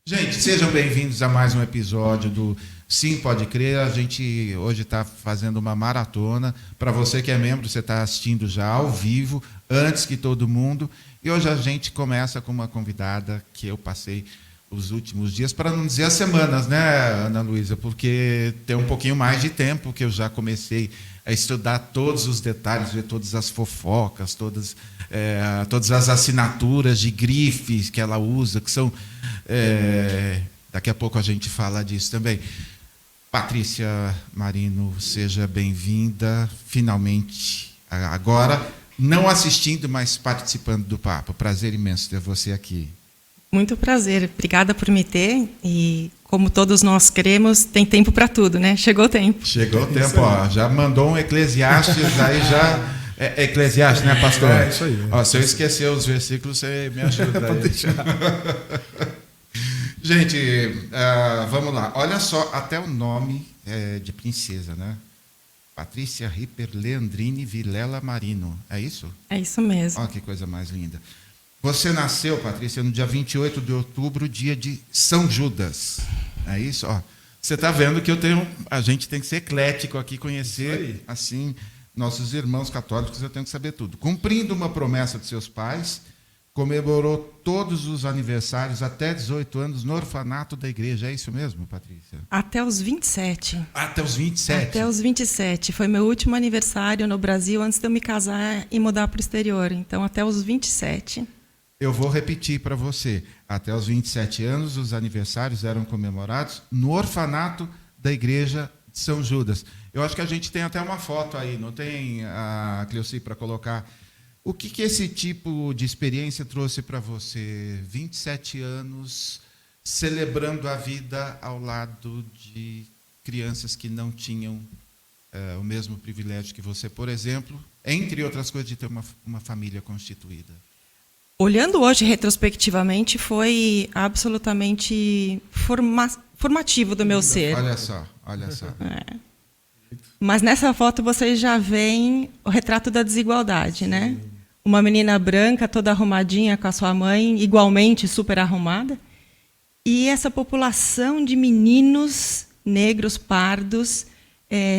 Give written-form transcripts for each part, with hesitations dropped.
Gente, sejam bem-vindos a mais um episódio do Sim Pode Crer. A gente hoje está fazendo uma maratona. Para você que é membro, você está assistindo já ao vivo, antes que todo mundo. E hoje a gente começa com uma convidada que eu passei os últimos dias, para não dizer as semanas, né, Ana Luísa? Porque tem um pouquinho mais de tempo que eu já comecei a estudar todos os detalhes, ver todas as fofocas, todas as assinaturas de grifes que ela usa, que são... daqui a pouco a gente fala disso também. Patrícia Marino, seja bem-vinda, finalmente, agora, não assistindo, mas participando do papo. Prazer imenso ter você aqui. Muito prazer, obrigada por me ter, e como todos nós queremos, tem tempo para tudo, né? Chegou o tempo. Chegou o tempo, ó, já mandou um Eclesiastes, aí já... Eclesiastes, né, pastor? É, isso aí. Ó, se eu esquecer os versículos, você me ajuda aí. Gente, vamos lá. Olha só, até o nome de princesa, né? Patrícia Ripper Leandrini Vilela Marino. É isso? É isso mesmo. Olha que coisa mais linda. Você nasceu, Patrícia, no dia 28 de outubro, dia de São Judas. É isso? Ó, você está vendo que a gente tem que ser eclético aqui, conhecer assim nossos irmãos católicos, eu tenho que saber tudo. Cumprindo uma promessa de seus pais, comemorou todos os aniversários até 18 anos no orfanato da igreja. É isso mesmo, Patrícia? Até os 27. Até os 27? Até os 27. Foi meu último aniversário no Brasil antes de eu me casar e mudar para o exterior. Então, até os 27. Eu vou repetir para você. Até os 27 anos, os aniversários eram comemorados no orfanato da igreja de São Judas. Eu acho que a gente tem até uma foto aí, não tem, a Cleuci, para colocar? O que esse tipo de experiência trouxe para você? 27 anos celebrando a vida ao lado de crianças que não tinham o mesmo privilégio que você, por exemplo, entre outras coisas, de ter uma família constituída. Olhando hoje retrospectivamente, foi absolutamente formativo do meu ser. Olha só, olha só. Mas nessa foto vocês já veem o retrato da desigualdade, né? Uma menina branca, toda arrumadinha com a sua mãe, igualmente super arrumada. E essa população de meninos negros, pardos,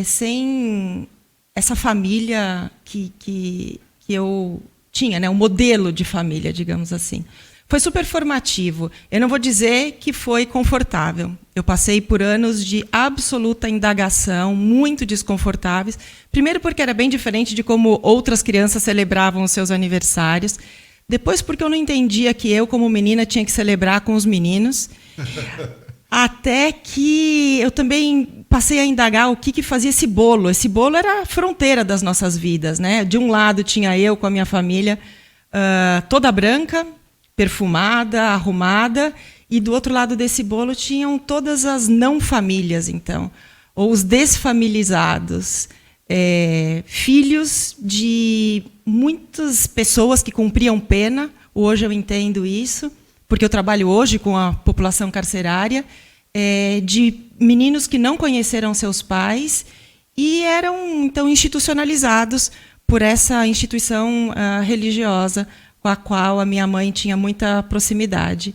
sem essa família que eu tinha, né? Um modelo de família, digamos assim. Foi super formativo. Eu não vou dizer que foi confortável. Eu passei por anos de absoluta indagação, muito desconfortáveis. Primeiro porque era bem diferente de como outras crianças celebravam os seus aniversários. Depois porque eu não entendia que eu, como menina, tinha que celebrar com os meninos. Até que eu também passei a indagar o que fazia esse bolo. Esse bolo era a fronteira das nossas vidas, né? De um lado tinha eu com a minha família, toda branca, perfumada, arrumada, e do outro lado desse bolo tinham todas as não famílias, então, ou os desfamilizados, filhos de muitas pessoas que cumpriam pena. Hoje eu entendo isso, porque eu trabalho hoje com a população carcerária, de meninos que não conheceram seus pais e eram, então, institucionalizados por essa instituição religiosa com a qual a minha mãe tinha muita proximidade.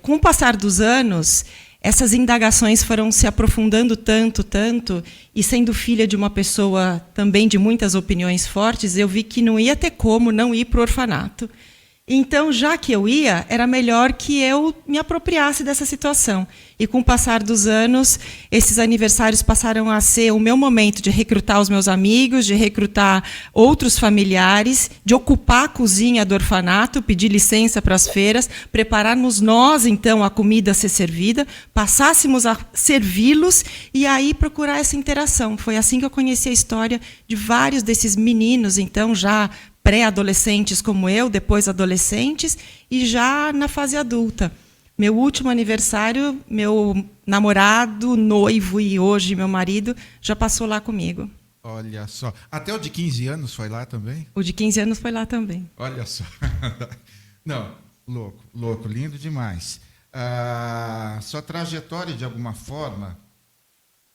Com o passar dos anos, essas indagações foram se aprofundando tanto, e sendo filha de uma pessoa também de muitas opiniões fortes, eu vi que não ia ter como não ir para o orfanato. Então, já que eu ia, era melhor que eu me apropriasse dessa situação. E, com o passar dos anos, esses aniversários passaram a ser o meu momento de recrutar os meus amigos, de recrutar outros familiares, de ocupar a cozinha do orfanato, pedir licença para as feiras, prepararmos nós, então, a comida a ser servida, passássemos a servi-los e aí procurar essa interação. Foi assim que eu conheci a história de vários desses meninos, então, já pré-adolescentes como eu, depois adolescentes, e já na fase adulta. Meu último aniversário, meu namorado, noivo e hoje meu marido, já passou lá comigo. Olha só. Até o de 15 anos foi lá também? O de 15 anos foi lá também. Olha só. Não, louco, lindo demais. Sua trajetória, de alguma forma,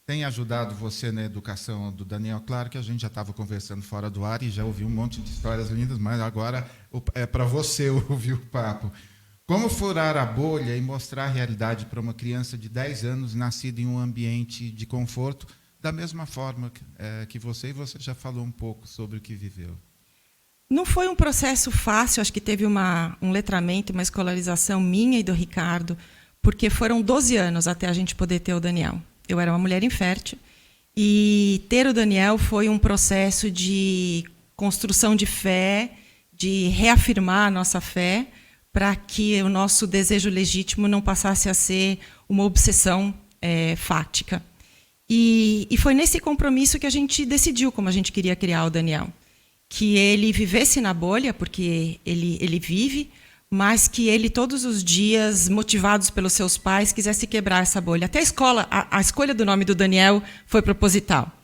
tem ajudado você na educação do Daniel? Claro que a gente já estava conversando fora do ar e já ouviu um monte de histórias lindas, mas agora é para você ouvir o papo. Como furar a bolha e mostrar a realidade para uma criança de 10 anos nascida em um ambiente de conforto, da mesma forma que você, e você já falou um pouco sobre o que viveu. Não foi um processo fácil, acho que teve um letramento, uma escolarização minha e do Ricardo, porque foram 12 anos até a gente poder ter o Daniel. Eu era uma mulher infértil, e ter o Daniel foi um processo de construção de fé, de reafirmar a nossa fé, para que o nosso desejo legítimo não passasse a ser uma obsessão fática. E foi nesse compromisso que a gente decidiu como a gente queria criar o Daniel. Que ele vivesse na bolha, porque ele vive, mas que ele, todos os dias, motivados pelos seus pais, quisesse quebrar essa bolha. Até a escola, a escolha do nome do Daniel foi proposital.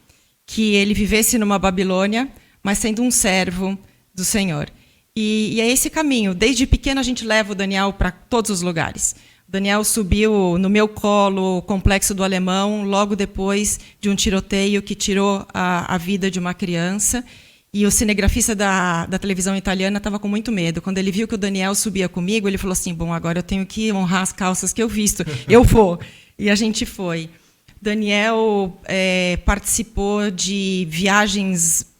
Que ele vivesse numa Babilônia, mas sendo um servo do Senhor. E é esse caminho. Desde pequeno, a gente leva o Daniel para todos os lugares. O Daniel subiu no meu colo o Complexo do Alemão, logo depois de um tiroteio que tirou a vida de uma criança. E o cinegrafista da televisão italiana estava com muito medo. Quando ele viu que o Daniel subia comigo, ele falou assim, bom, agora eu tenho que honrar as calças que eu visto. Eu vou. E a gente foi. Daniel participou de viagens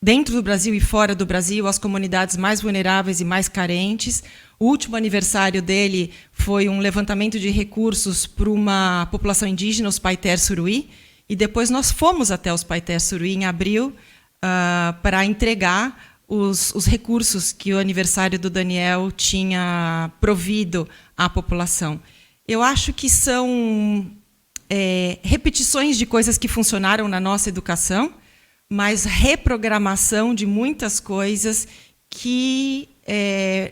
dentro do Brasil e fora do Brasil, às comunidades mais vulneráveis e mais carentes. O último aniversário dele foi um levantamento de recursos para uma população indígena, os Paiter Suruí. E depois nós fomos até os Paiter Suruí em abril, para entregar os recursos que o aniversário do Daniel tinha provido à população. Eu acho que são repetições de coisas que funcionaram na nossa educação, mas reprogramação de muitas coisas que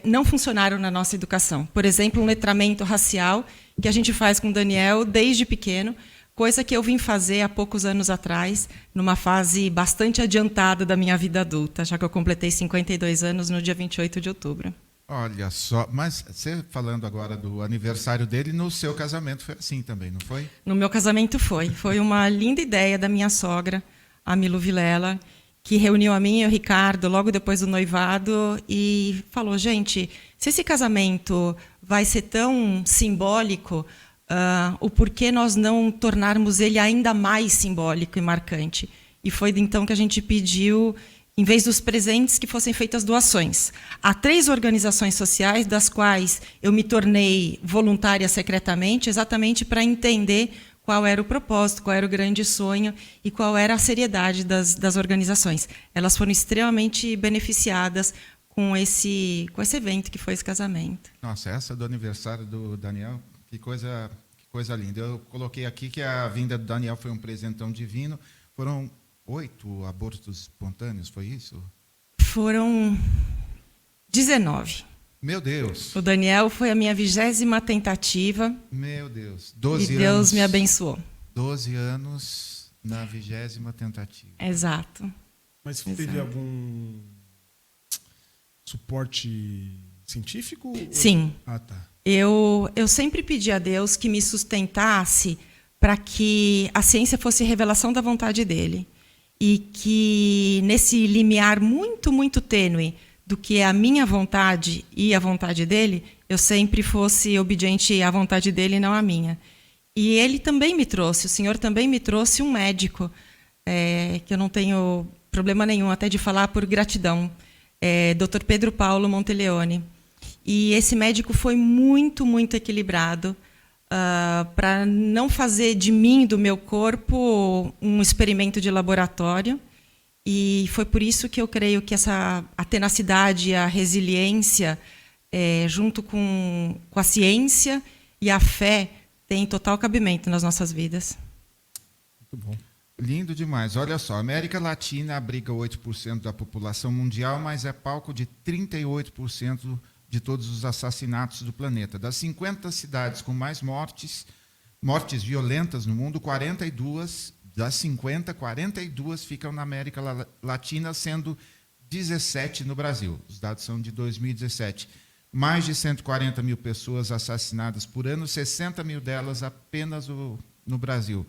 não funcionaram na nossa educação. Por exemplo, um letramento racial que a gente faz com o Daniel desde pequeno, coisa que eu vim fazer há poucos anos atrás, numa fase bastante adiantada da minha vida adulta, já que eu completei 52 anos no dia 28 de outubro. Olha só, mas você falando agora do aniversário dele, no seu casamento foi assim também, não foi? No meu casamento foi. Foi uma linda ideia da minha sogra, a Milu Vilela, que reuniu a mim e o Ricardo logo depois do noivado e falou, gente, se esse casamento vai ser tão simbólico, o porquê nós não tornarmos ele ainda mais simbólico e marcante. E foi então que a gente pediu, em vez dos presentes, que fossem feitas doações. Há 3 organizações sociais, das quais eu me tornei voluntária secretamente, exatamente para entender qual era o propósito, qual era o grande sonho e qual era a seriedade das organizações. Elas foram extremamente beneficiadas com esse evento que foi esse casamento. Nossa, essa do aniversário do Daniel, que coisa linda. Eu coloquei aqui que a vinda do Daniel foi um presentão divino. Foram 8 abortos espontâneos, foi isso? Foram 19. Meu Deus. O Daniel foi a minha 20ª tentativa. Meu Deus. 12 e Deus anos, me abençoou. 12 anos na 20ª tentativa. Exato. Mas teve algum suporte científico? Sim. Ah, tá. Eu sempre pedi a Deus que me sustentasse para que a ciência fosse revelação da vontade dele. E que, nesse limiar muito, muito tênue do que é a minha vontade e a vontade dele, eu sempre fosse obediente à vontade dele e não à minha. E ele também me trouxe, o Senhor também me trouxe um médico, que eu não tenho problema nenhum até de falar por gratidão, Dr. Pedro Paulo Monteleone. E esse médico foi muito, muito equilibrado para não fazer de mim, do meu corpo, um experimento de laboratório. E foi por isso que eu creio que a tenacidade, a resiliência, junto com a ciência e a fé, tem total cabimento nas nossas vidas. Muito bom. Lindo demais. Olha só, a América Latina abriga 8% da população mundial, mas é palco de 38% de todos os assassinatos do planeta. Das 50 cidades com mais mortes violentas no mundo, 42 das 50, 42 ficam na América Latina, sendo 17 no Brasil. Os dados são de 2017. Mais de 140 mil pessoas assassinadas por ano, 60 mil delas apenas no Brasil.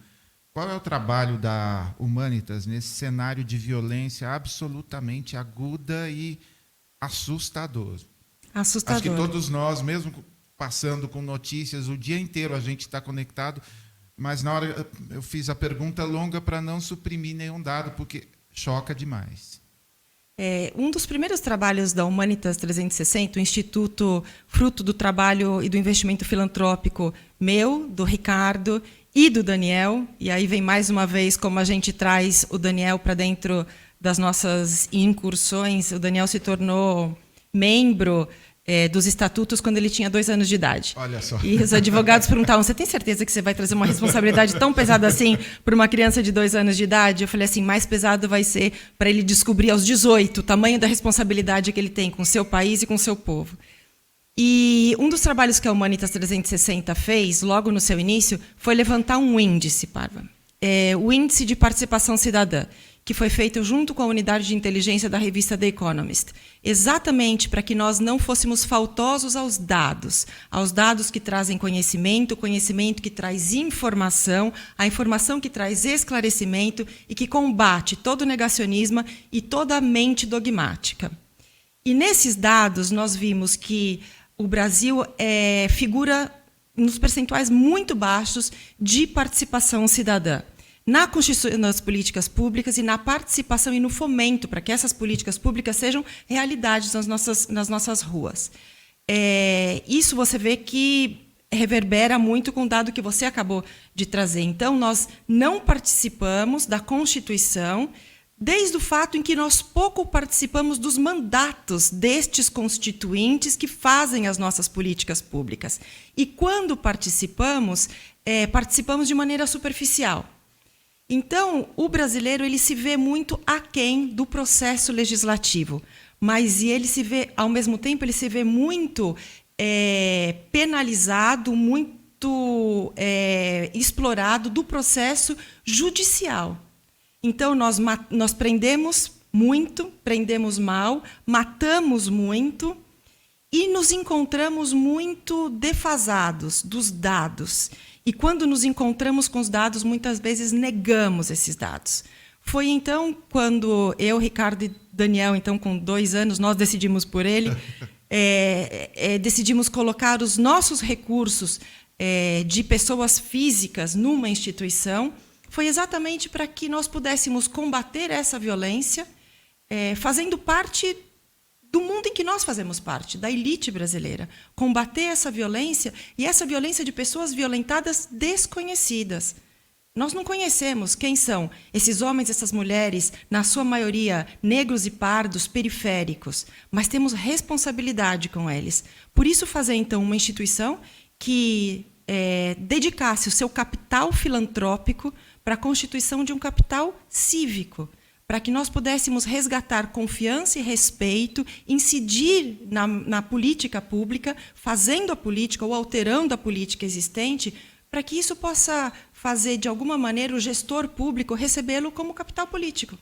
Qual é o trabalho da Humanitas nesse cenário de violência absolutamente aguda e assustador? Assustador. Acho que todos nós, mesmo passando com notícias o dia inteiro, a gente está conectado, mas na hora eu fiz a pergunta longa para não suprimir nenhum dado, porque choca demais. Um dos primeiros trabalhos da Humanitas 360, o Instituto fruto do trabalho e do investimento filantrópico meu, do Ricardo e do Daniel, e aí vem mais uma vez como a gente traz o Daniel para dentro das nossas incursões. O Daniel se tornou membro dos estatutos quando ele tinha 2 anos de idade. Olha só. E os advogados perguntavam: você tem certeza que você vai trazer uma responsabilidade tão pesada assim para uma criança de 2 anos de idade? Eu falei assim: mais pesado vai ser para ele descobrir aos 18 o tamanho da responsabilidade que ele tem com o seu país e com o seu povo. E um dos trabalhos que a Humanitas 360 fez, logo no seu início, foi levantar um índice, Parva. O Índice de Participação Cidadã, que foi feito junto com a unidade de inteligência da revista The Economist, exatamente para que nós não fôssemos faltosos aos dados que trazem conhecimento, o conhecimento que traz informação, a informação que traz esclarecimento e que combate todo o negacionismo e toda a mente dogmática. E nesses dados nós vimos que o Brasil figura nos percentuais muito baixos de participação cidadã, na constituição das políticas públicas e na participação e no fomento para que essas políticas públicas sejam realidades nas nossas ruas. Isso você vê que reverbera muito com o dado que você acabou de trazer. Então, nós não participamos da Constituição, desde o fato em que nós pouco participamos dos mandatos destes constituintes que fazem as nossas políticas públicas. E, quando participamos, participamos de maneira superficial. Então, o brasileiro ele se vê muito aquém do processo legislativo, mas ele se vê, ao mesmo tempo, ele se vê muito penalizado, muito explorado do processo judicial. Então, nós prendemos muito, prendemos mal, matamos muito e nos encontramos muito defasados dos dados. E, quando nos encontramos com os dados, muitas vezes negamos esses dados. Foi, então, quando eu, Ricardo e Daniel, então, com 2 anos, nós decidimos por ele, decidimos colocar os nossos recursos de pessoas físicas numa instituição. Foi exatamente para que nós pudéssemos combater essa violência, fazendo parte do mundo em que nós fazemos parte, da elite brasileira. Combater essa violência, e essa violência de pessoas violentadas desconhecidas. Nós não conhecemos quem são esses homens, essas mulheres, na sua maioria negros e pardos, periféricos, mas temos responsabilidade com eles. Por isso, fazer, então, uma instituição que dedicasse o seu capital filantrópico para a constituição de um capital cívico, para que nós pudéssemos resgatar confiança e respeito, incidir na política pública, fazendo a política ou alterando a política existente, para que isso possa fazer, de alguma maneira, o gestor público recebê-lo como capital político,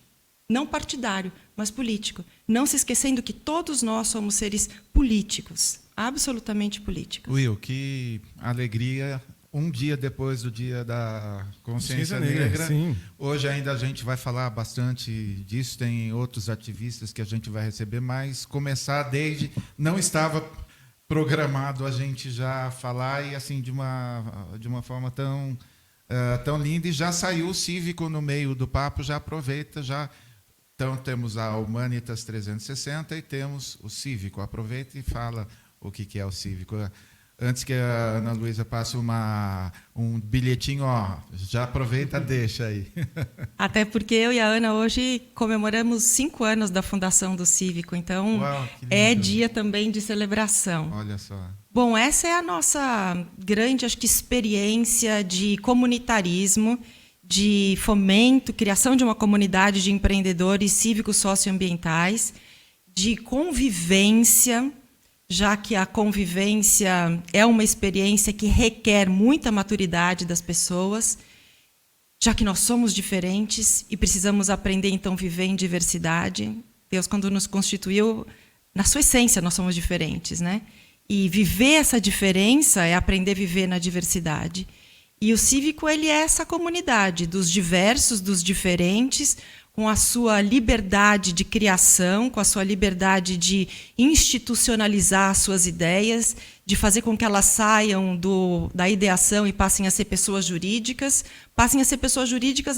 não partidário, mas político. Não se esquecendo que todos nós somos seres políticos, absolutamente políticos. Will, que alegria. Um dia depois do Dia da Consciência Negra. Sim. Hoje ainda a gente vai falar bastante disso, tem outros ativistas que a gente vai receber, mas começar desde... Não estava programado a gente já falar, e assim, de uma forma tão linda, e já saiu o cívico no meio do papo, já aproveita, já... Então, temos a Humanitas 360 e temos o cívico. Aproveita e fala o que é o cívico. Antes que a Ana Luísa passe um bilhetinho, já aproveita, deixa aí. Até porque eu e a Ana hoje comemoramos 5 anos da fundação do Cívico, então Uau, é dia também de celebração. Olha só. Bom, essa é a nossa grande, acho que, experiência de comunitarismo, de fomento, criação de uma comunidade de empreendedores cívicos socioambientais, de convivência, já que a convivência é uma experiência que requer muita maturidade das pessoas, já que nós somos diferentes e precisamos aprender, então, a viver em diversidade. Deus, quando nos constituiu, na sua essência, nós somos diferentes, né? E viver essa diferença é aprender a viver na diversidade. E o cívico, ele é essa comunidade dos diversos, dos diferentes, com a sua liberdade de criação, com a sua liberdade de institucionalizar as suas ideias, de fazer com que elas saiam da ideação e passem a ser pessoas jurídicas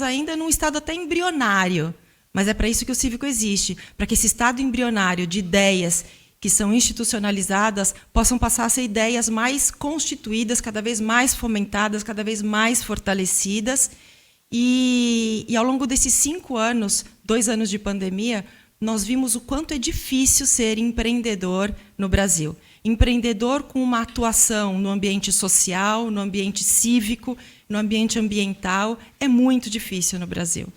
ainda num estado até embrionário. Mas é para isso que o cívico existe, para que esse estado embrionário de ideias que são institucionalizadas possam passar a ser ideias mais constituídas, cada vez mais fomentadas, cada vez mais fortalecidas. E ao longo desses 5 anos, 2 anos de pandemia, nós vimos o quanto é difícil ser empreendedor no Brasil. Empreendedor com uma atuação no ambiente social, no ambiente cívico, no ambiente ambiental, é muito difícil no Brasil.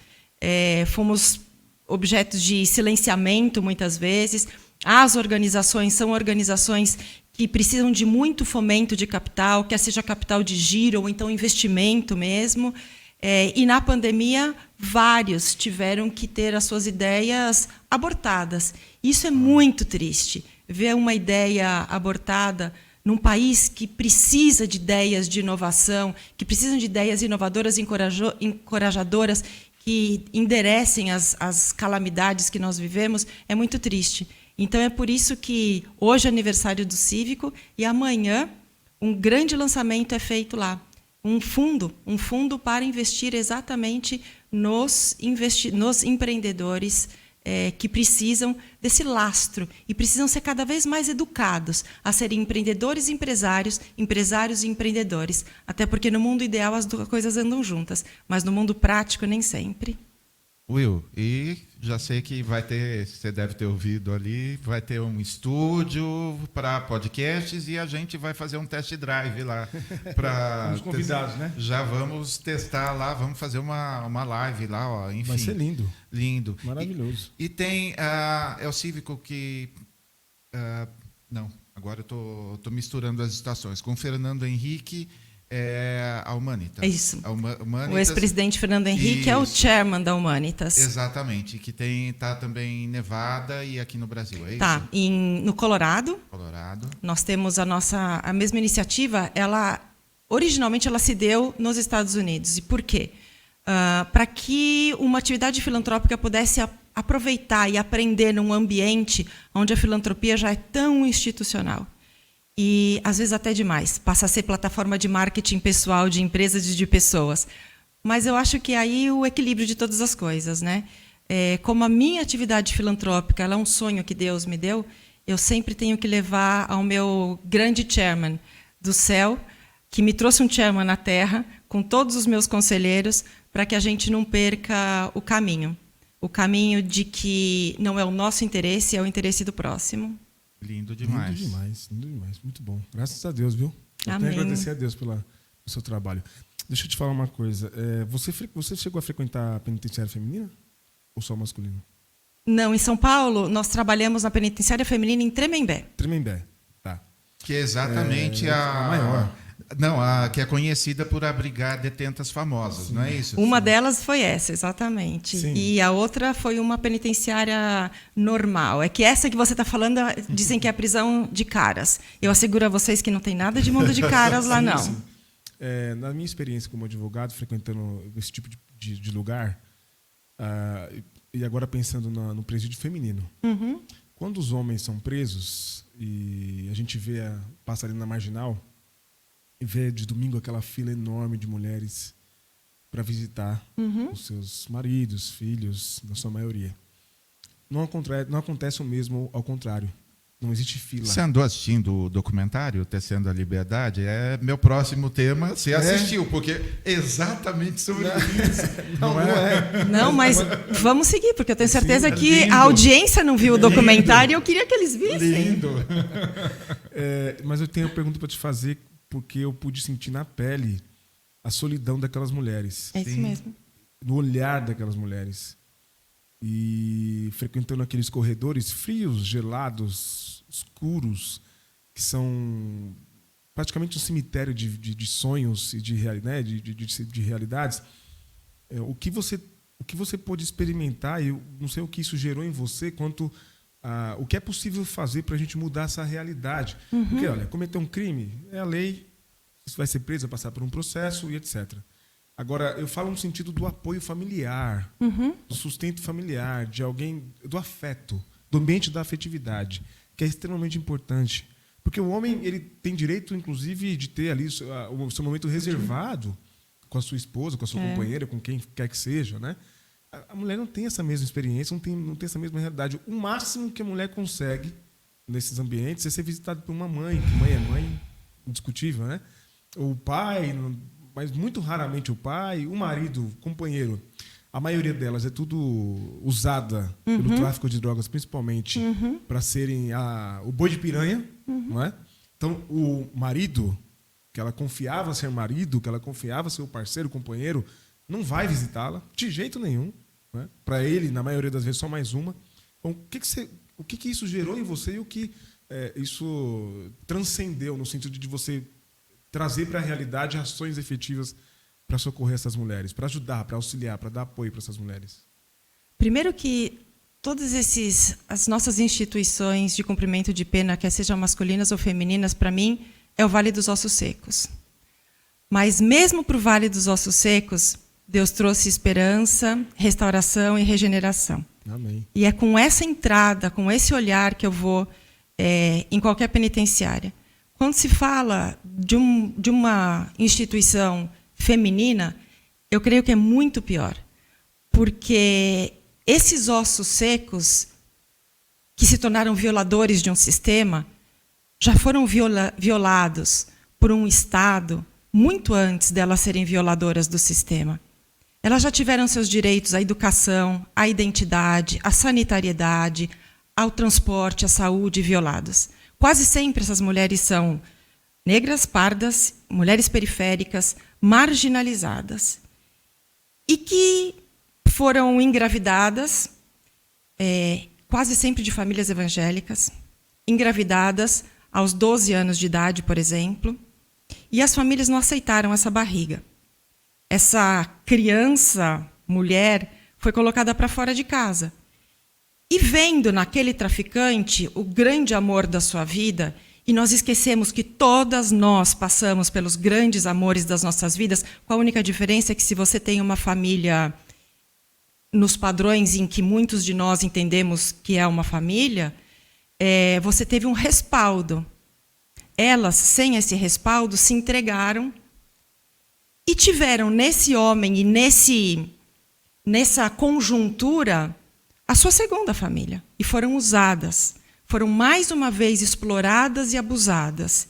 Fomos objetos de silenciamento, muitas vezes. As organizações são organizações que precisam de muito fomento de capital, quer seja capital de giro ou então investimento mesmo. E na pandemia, vários tiveram que ter as suas ideias abortadas. Isso é muito triste. Ver uma ideia abortada num país que precisa de ideias de inovação, que precisa de ideias inovadoras, encorajadoras, que enderecem as calamidades que nós vivemos, é muito triste. Então, é por isso que hoje é aniversário do Cívico e amanhã um grande lançamento é feito lá. Um fundo para investir exatamente nos empreendedores que precisam desse lastro e precisam ser cada vez mais educados a serem empreendedores e empresários, empresários e empreendedores. Até porque no mundo ideal as duas coisas andam juntas, mas no mundo prático nem sempre. Will, e já sei que você deve ter ouvido ali, vai ter um estúdio para podcasts e a gente vai fazer um test drive lá. Os convidados, né? Já vamos testar lá, vamos fazer uma live lá, ó, enfim. Vai ser lindo. Lindo. Maravilhoso. E tem, é o Cívico que... não, agora eu tô misturando as estações. Com o Fernando Henrique... a Humanitas. É isso. Humanitas, o ex-presidente Fernando Henrique isso. É o chairman da Humanitas. Exatamente, que tá também em Nevada e aqui no Brasil, é Tá, isso? no Colorado. Nós temos a mesma iniciativa, originalmente ela se deu nos Estados Unidos. E por quê? Para que uma atividade filantrópica pudesse aproveitar e aprender num ambiente onde a filantropia já é tão institucional. E, às vezes, até demais. Passa a ser plataforma de marketing pessoal, de empresas e de pessoas. Mas eu acho que aí o equilíbrio de todas as coisas, né? Como a minha atividade filantrópica ela é um sonho que Deus me deu, eu sempre tenho que levar ao meu grande chairman do céu, que me trouxe um chairman na terra, com todos os meus conselheiros, para que a gente não perca o caminho. O caminho de que não é o nosso interesse, é o interesse do próximo. Lindo demais. Lindo demais, lindo demais. Muito bom. Graças a Deus, viu? Eu Amém. tenho que agradecer a Deus pelo seu trabalho. Deixa eu te falar uma coisa. Você chegou a frequentar a penitenciária feminina ou só masculina? Não, em São Paulo, nós trabalhamos na penitenciária feminina em Tremembé. Tremembé, tá. Que é exatamente a maior. Não, que é conhecida por abrigar detentas famosas, sim. Não é isso? Uma delas foi essa, exatamente. Sim. E a outra foi uma penitenciária normal. É que essa que você está falando, dizem que é a prisão de caras. Eu asseguro a vocês que não tem nada de mundo de caras lá, não. Sim. Na minha experiência como advogado, frequentando esse tipo de lugar, e agora pensando no presídio feminino, quando os homens são presos e a gente passa ali na Marginal, e vê de domingo aquela fila enorme de mulheres para visitar os seus maridos, filhos, na sua maioria. Não acontece o mesmo ao contrário. Não existe fila. Você andou assistindo o documentário Tecendo a Liberdade? É meu próximo tema. Você assistiu, porque é exatamente sobre isso. Não é? Não, mas vamos seguir, porque eu tenho certeza que lindo. a audiência não viu o documentário e eu queria que eles vissem. Lindo. Mas eu tenho uma pergunta para te fazer, porque eu pude sentir na pele a solidão daquelas mulheres. É isso mesmo. No olhar daquelas mulheres. E frequentando aqueles corredores frios, gelados, escuros, que são praticamente um cemitério de sonhos e de realidades. O que você pôde experimentar, eu não sei o que isso gerou em você, quanto o que é possível fazer para a gente mudar essa realidade. Porque, olha, cometer um crime é a lei, você vai ser preso, vai passar por um processo e etc. Agora, eu falo no sentido do apoio familiar, do sustento familiar, de alguém, do afeto, do ambiente da afetividade, que é extremamente importante. Porque o homem ele tem direito, inclusive, de ter ali o seu momento reservado com a sua esposa, com a sua companheira, com quem quer que seja, né? A mulher não tem essa mesma experiência, não tem essa mesma realidade. O máximo que a mulher consegue nesses ambientes é ser visitada por uma mãe, que mãe é mãe, indiscutível, né? O pai, mas muito raramente o pai, o marido, o companheiro. A maioria delas é tudo usada pelo tráfico de drogas, principalmente para serem o boi de piranha, não é? Então, o marido, que ela confiava ser marido, que ela confiava ser o parceiro, o companheiro, não vai visitá-la de jeito nenhum. Né? Para ele, na maioria das vezes, só mais uma. Então, o que isso gerou em você e o que isso transcendeu no sentido de você trazer para a realidade ações efetivas para socorrer essas mulheres, para ajudar, para auxiliar, para dar apoio para essas mulheres? Primeiro que todas as nossas instituições de cumprimento de pena, quer sejam masculinas ou femininas, para mim, é o Vale dos Ossos Secos. Mas mesmo para o Vale dos Ossos Secos, Deus trouxe esperança, restauração e regeneração. Amém. E é com essa entrada, com esse olhar que eu vou em qualquer penitenciária. Quando se fala de uma instituição feminina, eu creio que é muito pior. Porque esses ossos secos, que se tornaram violadores de um sistema, já foram violados por um Estado muito antes delas serem violadoras do sistema. Elas já tiveram seus direitos à educação, à identidade, à sanitariedade, ao transporte, à saúde violados. Quase sempre essas mulheres são negras, pardas, mulheres periféricas, marginalizadas. E que foram engravidadas, quase sempre de famílias evangélicas, engravidadas aos 12 anos de idade, por exemplo, e as famílias não aceitaram essa barriga. Essa criança, mulher, foi colocada para fora de casa. E vendo naquele traficante o grande amor da sua vida, e nós esquecemos que todas nós passamos pelos grandes amores das nossas vidas, com a única diferença é que se você tem uma família nos padrões em que muitos de nós entendemos que é uma família, você teve um respaldo. Elas, sem esse respaldo, se entregaram e tiveram nesse homem e nessa conjuntura a sua segunda família. E foram usadas, foram mais uma vez exploradas e abusadas.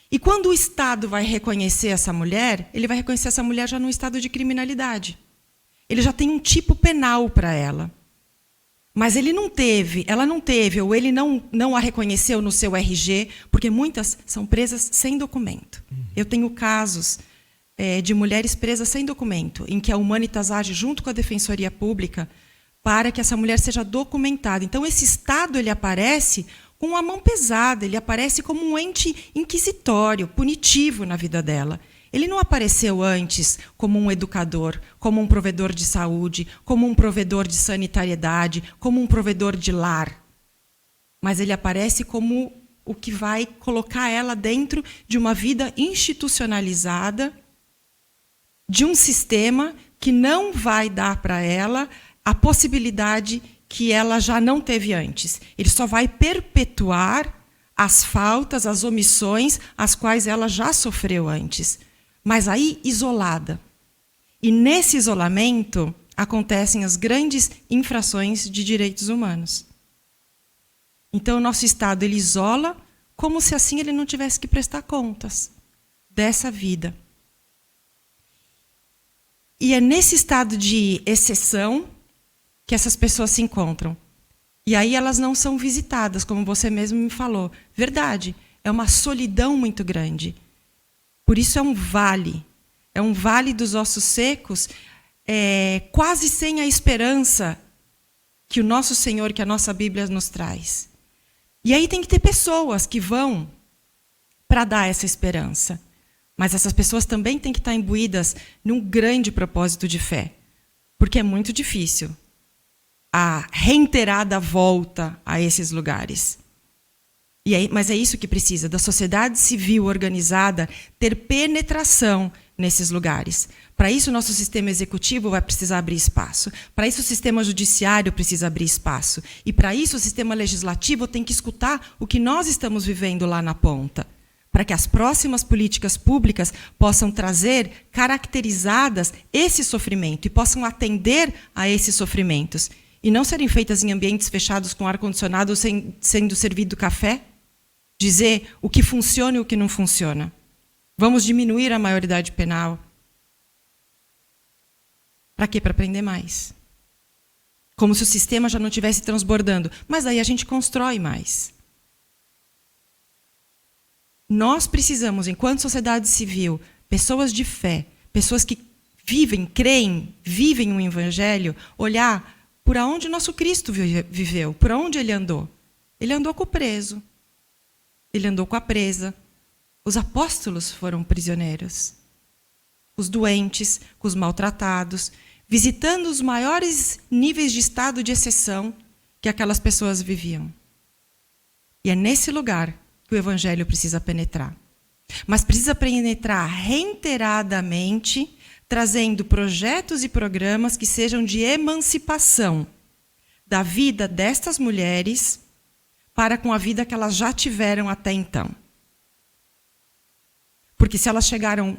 E quando o Estado vai reconhecer essa mulher, ele vai reconhecer essa mulher já num estado de criminalidade. Ele já tem um tipo penal para ela. Mas ela não teve, ou ele não a reconheceu no seu RG, porque muitas são presas sem documento. Eu tenho casos de mulheres presas sem documento, em que a Humanitas age junto com a Defensoria Pública para que essa mulher seja documentada. Então, esse Estado ele aparece com a mão pesada, ele aparece como um ente inquisitório, punitivo na vida dela. Ele não apareceu antes como um educador, como um provedor de saúde, como um provedor de sanitariedade, como um provedor de lar. Mas ele aparece como o que vai colocar ela dentro de uma vida institucionalizada, de um sistema que não vai dar para ela a possibilidade que ela já não teve antes. Ele só vai perpetuar as faltas, as omissões, as quais ela já sofreu antes. Mas aí isolada. E nesse isolamento acontecem as grandes infrações de direitos humanos. Então o nosso Estado ele isola como se assim ele não tivesse que prestar contas dessa vida. E é nesse estado de exceção que essas pessoas se encontram. E aí elas não são visitadas, como você mesmo me falou. Verdade, é uma solidão muito grande. Por isso é um vale dos ossos secos, quase sem a esperança que o nosso Senhor, que a nossa Bíblia nos traz. E aí tem que ter pessoas que vão para dar essa esperança. Mas essas pessoas também têm que estar imbuídas num grande propósito de fé. Porque é muito difícil a reiterada volta a esses lugares. Mas é isso que precisa, da sociedade civil organizada ter penetração nesses lugares. Para isso, o nosso sistema executivo vai precisar abrir espaço. Para isso, o sistema judiciário precisa abrir espaço. E, para isso, o sistema legislativo tem que escutar o que nós estamos vivendo lá na ponta, para que as próximas políticas públicas possam trazer caracterizadas esse sofrimento e possam atender a esses sofrimentos. E não serem feitas em ambientes fechados com ar-condicionado sendo servido café. Dizer o que funciona e o que não funciona. Vamos diminuir a maioridade penal. Para quê? Para prender mais. Como se o sistema já não estivesse transbordando. Mas aí a gente constrói mais. Nós precisamos, enquanto sociedade civil, pessoas de fé, pessoas que creem, vivem o Evangelho, olhar por onde nosso Cristo viveu, por onde ele andou. Ele andou com o preso. Ele andou com a presa. Os apóstolos foram prisioneiros. Os doentes, com os maltratados, visitando os maiores níveis de estado de exceção que aquelas pessoas viviam. E é nesse lugar que o Evangelho precisa penetrar. Mas precisa penetrar reiteradamente, trazendo projetos e programas que sejam de emancipação da vida destas mulheres para com a vida que elas já tiveram até então. Porque se elas chegaram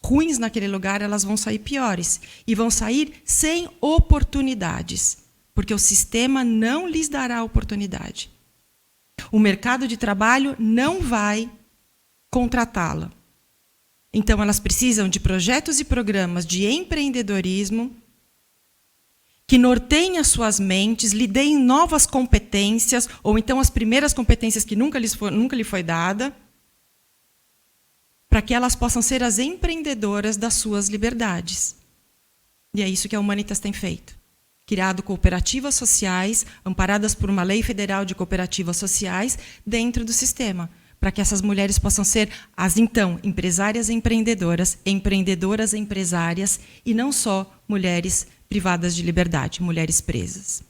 ruins naquele lugar, elas vão sair piores. E vão sair sem oportunidades. Porque o sistema não lhes dará oportunidade. O mercado de trabalho não vai contratá-la. Então, elas precisam de projetos e programas de empreendedorismo que norteiem as suas mentes, lhe deem novas competências, ou então as primeiras competências que nunca lhe foi dada, para que elas possam ser as empreendedoras das suas liberdades. E é isso que a Humanitas tem feito. Criado cooperativas sociais, amparadas por uma lei federal de cooperativas sociais, dentro do sistema, para que essas mulheres possam ser as, então, empresárias empreendedoras, empreendedoras empresárias, e não só mulheres privadas de liberdade, mulheres presas.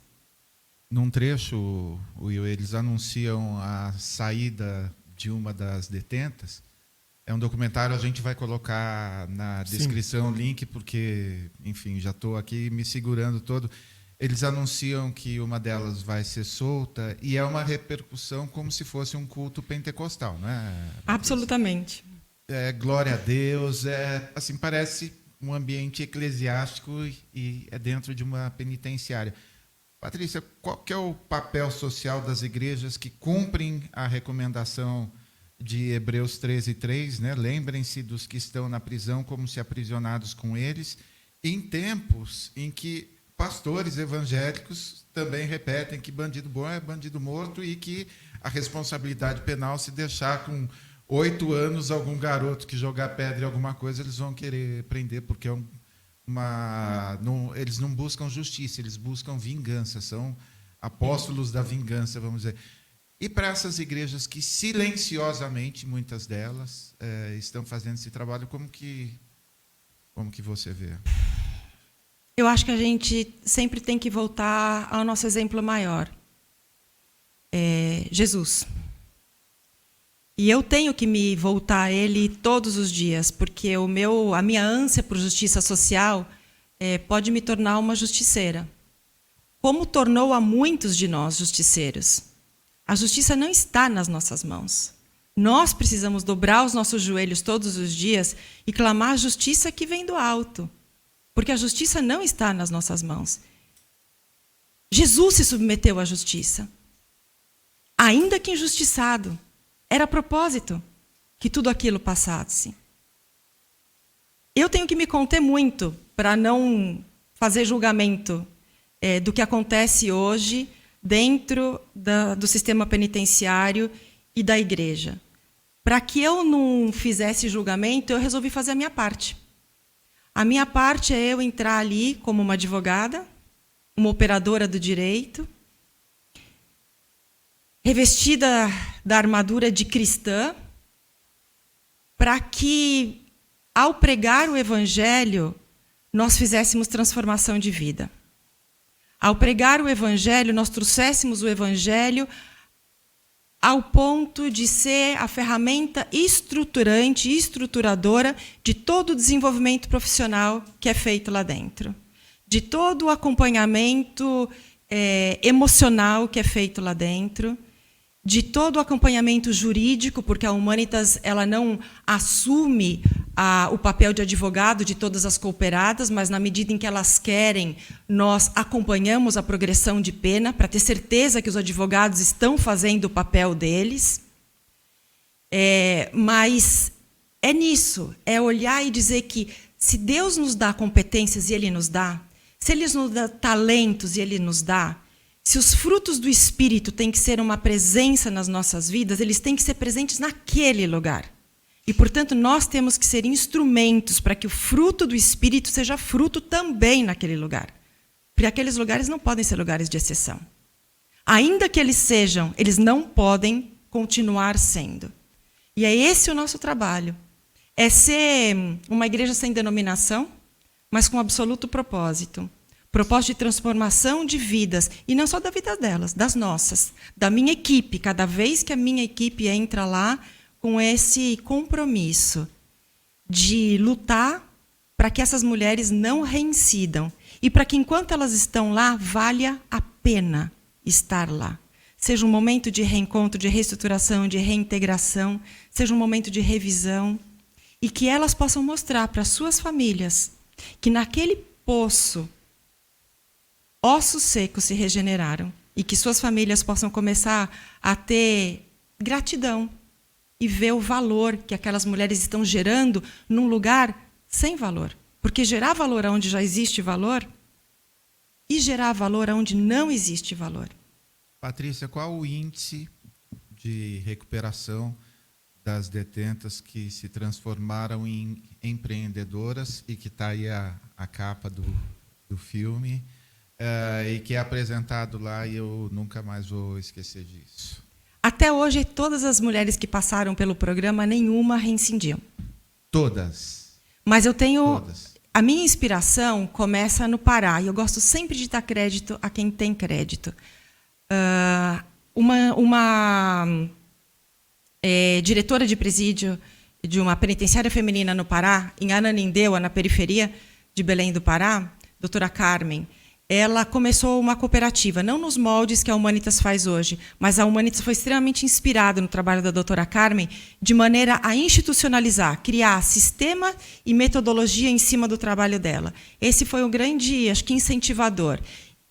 Num trecho, Will, eles anunciam a saída de uma das detentas. É um documentário, a gente vai colocar na descrição o link, porque, enfim, já estou aqui me segurando todo. Eles anunciam que uma delas vai ser solta e é uma repercussão como se fosse um culto pentecostal, não é? Absolutamente. Glória a Deus, assim, parece um ambiente eclesiástico e é dentro de uma penitenciária. Patrícia, qual que é o papel social das igrejas que cumprem a recomendação de Hebreus 13:3, né? Lembrem-se dos que estão na prisão como se aprisionados com eles, em tempos em que pastores evangélicos também repetem que bandido bom é bandido morto e que a responsabilidade penal, se deixar com 8 anos algum garoto que jogar pedra em alguma coisa, eles vão querer prender, porque eles não buscam justiça, eles buscam vingança, são apóstolos da vingança, vamos dizer. E para essas igrejas que silenciosamente, muitas delas, estão fazendo esse trabalho, como que você vê? Eu acho que a gente sempre tem que voltar ao nosso exemplo maior. Jesus. E eu tenho que me voltar a ele todos os dias, porque a minha ânsia por justiça social pode me tornar uma justiceira. Como tornou a muitos de nós justiceiros. A justiça não está nas nossas mãos. Nós precisamos dobrar os nossos joelhos todos os dias e clamar a justiça que vem do alto. Porque a justiça não está nas nossas mãos. Jesus se submeteu à justiça. Ainda que injustiçado. Era propósito que tudo aquilo passasse. Eu tenho que me conter muito para não fazer julgamento do que acontece hoje dentro do sistema penitenciário e da igreja. Para que eu não fizesse julgamento, eu resolvi fazer a minha parte. A minha parte é eu entrar ali como uma advogada, uma operadora do direito, revestida da armadura de cristã, para que, ao pregar o Evangelho, nós fizéssemos transformação de vida. Ao pregar o Evangelho, nós trouxéssemos o Evangelho ao ponto de ser a ferramenta estruturante e estruturadora de todo o desenvolvimento profissional que é feito lá dentro, de todo o acompanhamento emocional que é feito lá dentro, de todo o acompanhamento jurídico, porque a Humanitas ela não assume o papel de advogado de todas as cooperadas, mas, na medida em que elas querem, nós acompanhamos a progressão de pena para ter certeza que os advogados estão fazendo o papel deles. Mas é nisso, é olhar e dizer que, se Deus nos dá competências, e Ele nos dá, se Ele nos dá talentos, e Ele nos dá, se os frutos do Espírito têm que ser uma presença nas nossas vidas, eles têm que ser presentes naquele lugar. E, portanto, nós temos que ser instrumentos para que o fruto do Espírito seja fruto também naquele lugar. Porque aqueles lugares não podem ser lugares de exceção. Ainda que eles sejam, eles não podem continuar sendo. E é esse o nosso trabalho. É ser uma igreja sem denominação, mas com absoluto propósito. Propósito de transformação de vidas, e não só da vida delas, das nossas, da minha equipe. Cada vez que a minha equipe entra lá com esse compromisso de lutar para que essas mulheres não reincidam e para que, enquanto elas estão lá, valha a pena estar lá. Seja um momento de reencontro, de reestruturação, de reintegração, seja um momento de revisão, e que elas possam mostrar para suas famílias que naquele poço ossos secos se regeneraram e que suas famílias possam começar a ter gratidão e ver o valor que aquelas mulheres estão gerando num lugar sem valor. Porque gerar valor onde já existe valor e gerar valor onde não existe valor. Patrícia, qual o índice de recuperação das detentas que se transformaram em empreendedoras e que está aí a capa do filme, e que é apresentado lá, e eu nunca mais vou esquecer disso? Até hoje, todas as mulheres que passaram pelo programa, nenhuma reincidiu. Todas? Mas eu tenho... Todas. A minha inspiração começa no Pará, e eu gosto sempre de dar crédito a quem tem crédito. Uma diretora de presídio de uma penitenciária feminina no Pará, em Ananindeua, na periferia de Belém do Pará, doutora Carmen, ela começou uma cooperativa, não nos moldes que a Humanitas faz hoje, mas a Humanitas foi extremamente inspirada no trabalho da doutora Carmen, de maneira a institucionalizar, criar sistema e metodologia em cima do trabalho dela. Esse foi um grande, acho que, incentivador.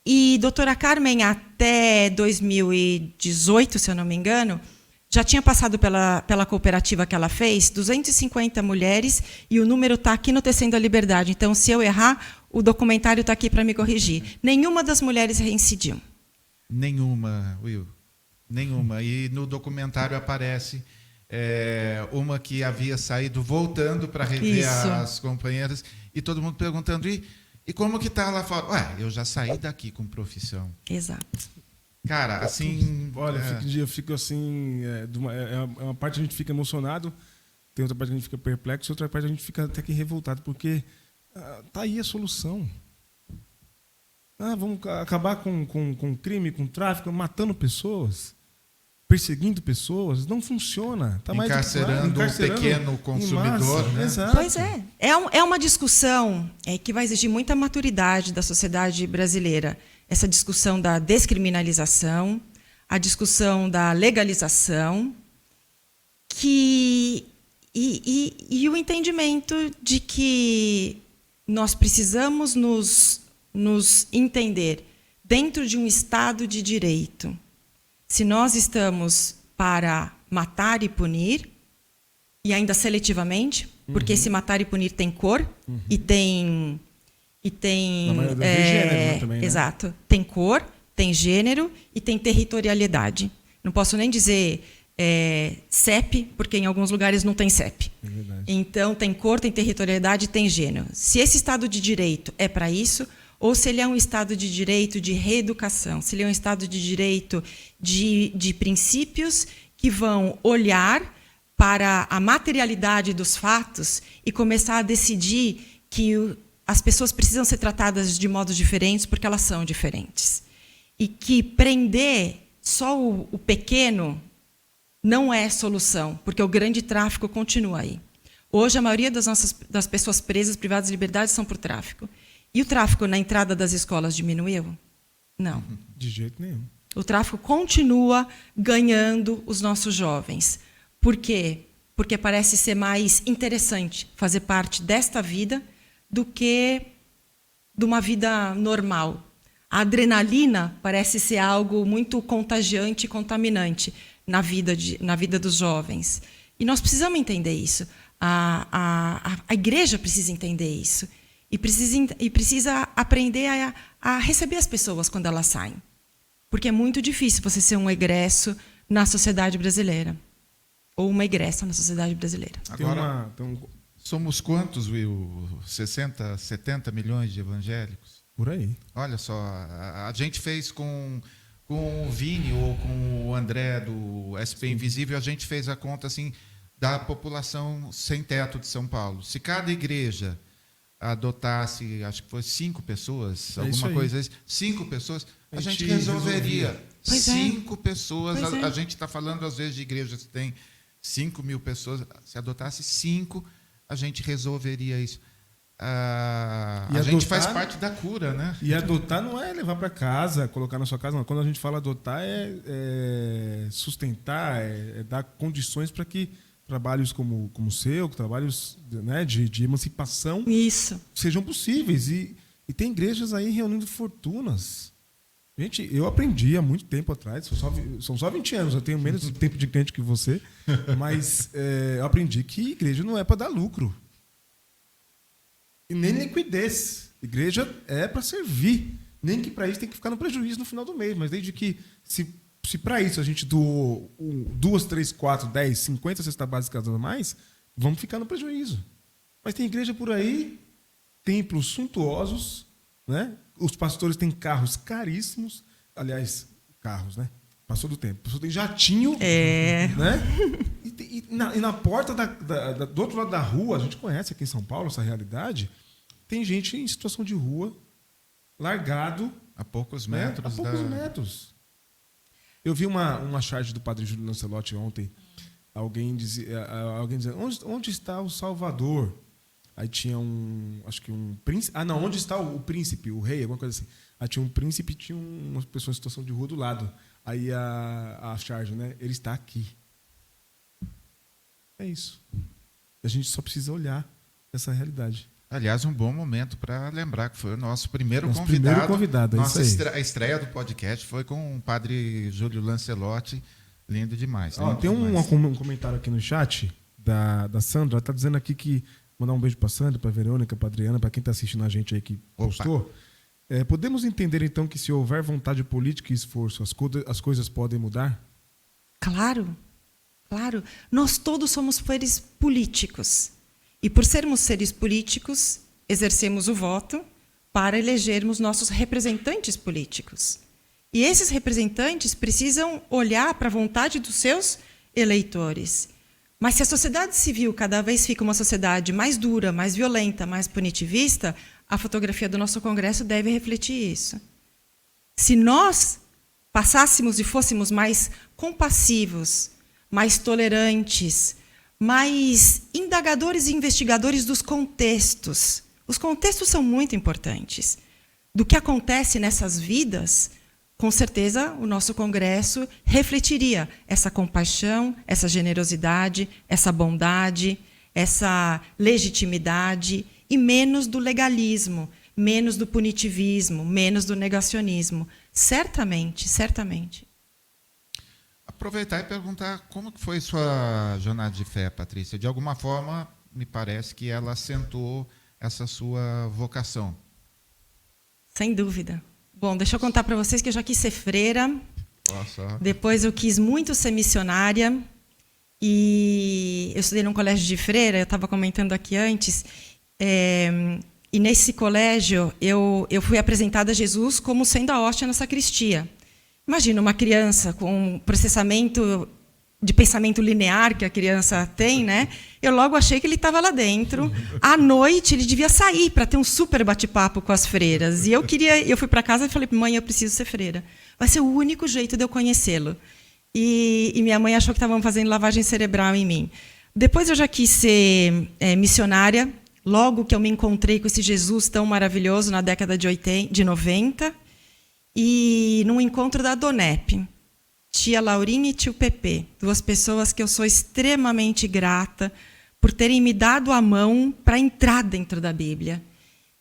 E doutora Carmen, até 2018, se eu não me engano, já tinha passado pela cooperativa que ela fez, 250 mulheres, e o número está aqui no Tecendo a Liberdade. Então, se eu errar, o documentário está aqui para me corrigir. Nenhuma das mulheres reincidiu. Nenhuma, Will. Nenhuma. E no documentário aparece uma que havia saído voltando para rever Isso. as companheiras, e todo mundo perguntando, e como que está lá fora? Ué, eu já saí daqui com profissão. Exato. Cara, assim... Olha, eu fico assim... uma parte a gente fica emocionado, tem outra parte a gente fica perplexo, outra parte a gente fica até que revoltado, porque tá aí a solução. Vamos acabar com crime, com tráfico, matando pessoas, perseguindo pessoas. Não funciona. Tá encarcerando um pequeno consumidor. Né? Exato. Pois é. É uma discussão que vai exigir muita maturidade da sociedade brasileira. Essa discussão da descriminalização, a discussão da legalização, e o entendimento de que nós precisamos nos entender dentro de um Estado de direito. Se nós estamos para matar e punir, e ainda seletivamente, porque esse matar e punir tem cor, e tem gênero também, né? Exato. Tem cor, tem gênero e tem territorialidade. Não posso nem dizer CEP, porque em alguns lugares não tem CEP. É verdade. Então, tem cor, tem territorialidade e tem gênero. Se esse Estado de Direito é para isso, ou se ele é um Estado de Direito de reeducação, se ele é um Estado de Direito de princípios que vão olhar para a materialidade dos fatos e começar a decidir que as pessoas precisam ser tratadas de modos diferentes porque elas são diferentes. E que prender só o pequeno não é solução, porque o grande tráfico continua aí. Hoje, a maioria das pessoas presas, privadas de liberdade, são por tráfico. E o tráfico na entrada das escolas diminuiu? Não. De jeito nenhum. O tráfico continua ganhando os nossos jovens. Por quê? Porque parece ser mais interessante fazer parte desta vida do que de uma vida normal. A adrenalina parece ser algo muito contagiante e contaminante na vida dos jovens. E nós precisamos entender isso. A igreja precisa entender isso. E precisa aprender a receber as pessoas quando elas saem. Porque é muito difícil você ser um egresso na sociedade brasileira. Ou uma egressa na sociedade brasileira. Agora, somos quantos, Will? 60, 70 milhões de evangélicos? Por aí. Olha só, a gente fez com o Vini ou com o André do SP Invisível, a gente fez a conta assim, da população sem teto de São Paulo. Se cada igreja adotasse, acho que foi 5 pessoas, alguma coisa assim, 5 pessoas, a gente resolveria. 5 pessoas, a gente está falando às vezes de igrejas que tem 5 mil pessoas, se adotasse 5, a gente resolveria isso. A gente faz parte da cura, né? E adotar não é levar para casa, colocar na sua casa, não. Quando a gente fala adotar, é sustentar, é dar condições para que trabalhos como o seu, trabalhos, né, de emancipação, sejam possíveis. E tem igrejas aí reunindo fortunas. Gente, eu aprendi há muito tempo atrás, são só 20 anos, eu tenho menos tempo de crente que você, mas eu aprendi que igreja não é para dar lucro. E nem liquidez. Igreja é para servir. Nem que para isso tem que ficar no prejuízo no final do mês. Mas desde que, se para isso a gente doou 2, 3, 4, 10, 50 cestas básicas a mais, vamos ficar no prejuízo. Mas tem igreja por aí, templos suntuosos, né? Os pastores têm carros caríssimos. Aliás, carros, né? Passou do tempo. O pastor tem jatinho. Né? E na porta do outro lado da rua, a gente conhece aqui em São Paulo essa realidade, tem gente em situação de rua, largado. A poucos metros. A poucos metros. Eu vi uma charge do padre Júlio Lancelotti ontem. Alguém dizia, onde está o Salvador? Aí tinha acho que um príncipe. Não, onde está o príncipe, o rei, alguma coisa assim. Aí tinha um príncipe e tinha uma pessoa em situação de rua do lado. Aí a charge, né? Ele está aqui. É isso. A gente só precisa olhar essa realidade. Aliás, um bom momento para lembrar que foi o nosso primeiro convidado. A estreia do podcast foi com o padre Júlio Lancelotti. Lindo demais. Tem um comentário aqui no chat da Sandra. Ela está dizendo aqui que mandar um beijo para a Sandra, para a Verônica, para a Adriana, para quem está assistindo a gente aí que postou. Podemos entender, então, que se houver vontade política e esforço, as coisas podem mudar? Claro. Nós todos somos seres políticos. E por sermos seres políticos, exercemos o voto para elegermos nossos representantes políticos. E esses representantes precisam olhar para a vontade dos seus eleitores. Mas se a sociedade civil cada vez fica uma sociedade mais dura, mais violenta, mais punitivista, a fotografia do nosso Congresso deve refletir isso. Se nós passássemos e fôssemos mais compassivos, mais tolerantes, mais indagadores e investigadores dos contextos. Os contextos são muito importantes. Do que acontece nessas vidas, com certeza o nosso Congresso refletiria essa compaixão, essa generosidade, essa bondade, essa legitimidade e menos do legalismo, menos do punitivismo, menos do negacionismo. Certamente. Aproveitar e perguntar como que foi sua jornada de fé, Patrícia. De alguma forma, me parece que ela acentuou essa sua vocação. Sem dúvida. Bom, deixa eu contar para vocês que eu já quis ser freira. Nossa. Depois eu quis muito ser missionária. E eu estudei num colégio de freira, eu estava comentando aqui antes. E nesse colégio eu fui apresentada a Jesus como sendo a hóstia na sacristia. Imagina uma criança com um processamento de pensamento linear que a criança tem, né? Eu logo achei que ele estava lá dentro. À noite ele devia sair para ter um super bate-papo com as freiras. E eu fui para casa e falei: mãe, eu preciso ser freira. Vai ser o único jeito de eu conhecê-lo. e minha mãe achou que estavam fazendo lavagem cerebral em mim. Depois eu já quis ser missionária, logo que eu me encontrei com esse Jesus tão maravilhoso na década de 90, e num encontro da Donep, tia Laurinha e tio Pepe, duas pessoas que eu sou extremamente grata por terem me dado a mão para entrar dentro da Bíblia.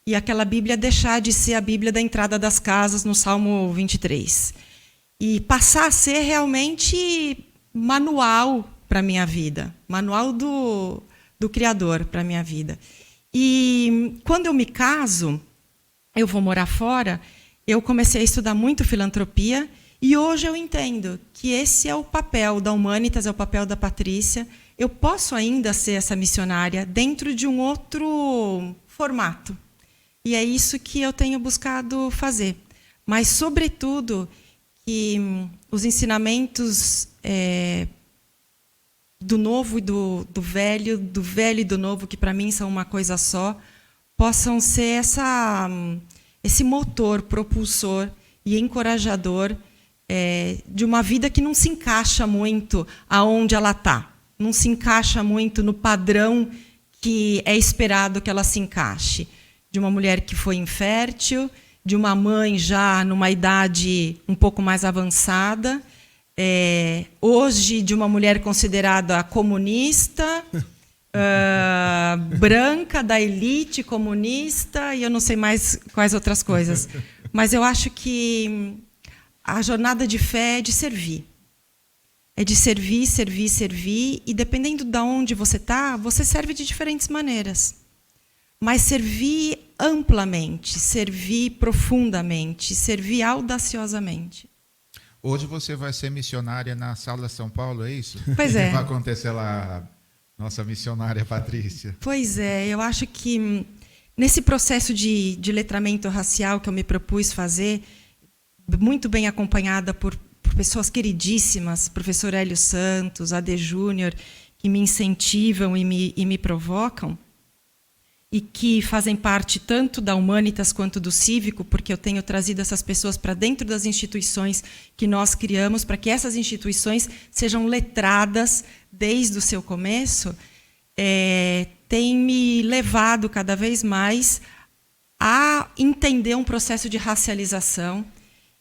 E aquela Bíblia deixar de ser a Bíblia da entrada das casas no Salmo 23. E passar a ser realmente manual para a minha vida, manual do Criador para a minha vida. E quando eu me caso, eu vou morar fora, eu comecei a estudar muito filantropia, e hoje eu entendo que esse é o papel da Humanitas, é o papel da Patrícia. Eu posso ainda ser essa missionária dentro de um outro formato. E é isso que eu tenho buscado fazer. Mas, sobretudo, que os ensinamentos do novo e do velho e do novo, que para mim são uma coisa só, possam ser esse motor propulsor e encorajador de uma vida que não se encaixa muito aonde ela está. Não se encaixa muito no padrão que é esperado que ela se encaixe. De uma mulher que foi infértil, de uma mãe já numa idade um pouco mais avançada, hoje de uma mulher considerada comunista, branca, da elite comunista, e eu não sei mais quais outras coisas. Mas eu acho que a jornada de fé é de servir. É de servir, servir, servir, e dependendo de onde você está, você serve de diferentes maneiras. Mas servir amplamente, servir profundamente, servir audaciosamente. Hoje você vai ser missionária na Sala São Paulo, é isso? Pois é. Vai acontecer lá, nossa missionária Patrícia. Pois é, eu acho que nesse processo de letramento racial que eu me propus fazer, muito bem acompanhada por pessoas queridíssimas, professor Hélio Santos, AD Júnior, que me incentivam e me provocam, e que fazem parte tanto da Humanitas quanto do Cívico, porque eu tenho trazido essas pessoas para dentro das instituições que nós criamos, para que essas instituições sejam letradas desde o seu começo, tem me levado cada vez mais a entender um processo de racialização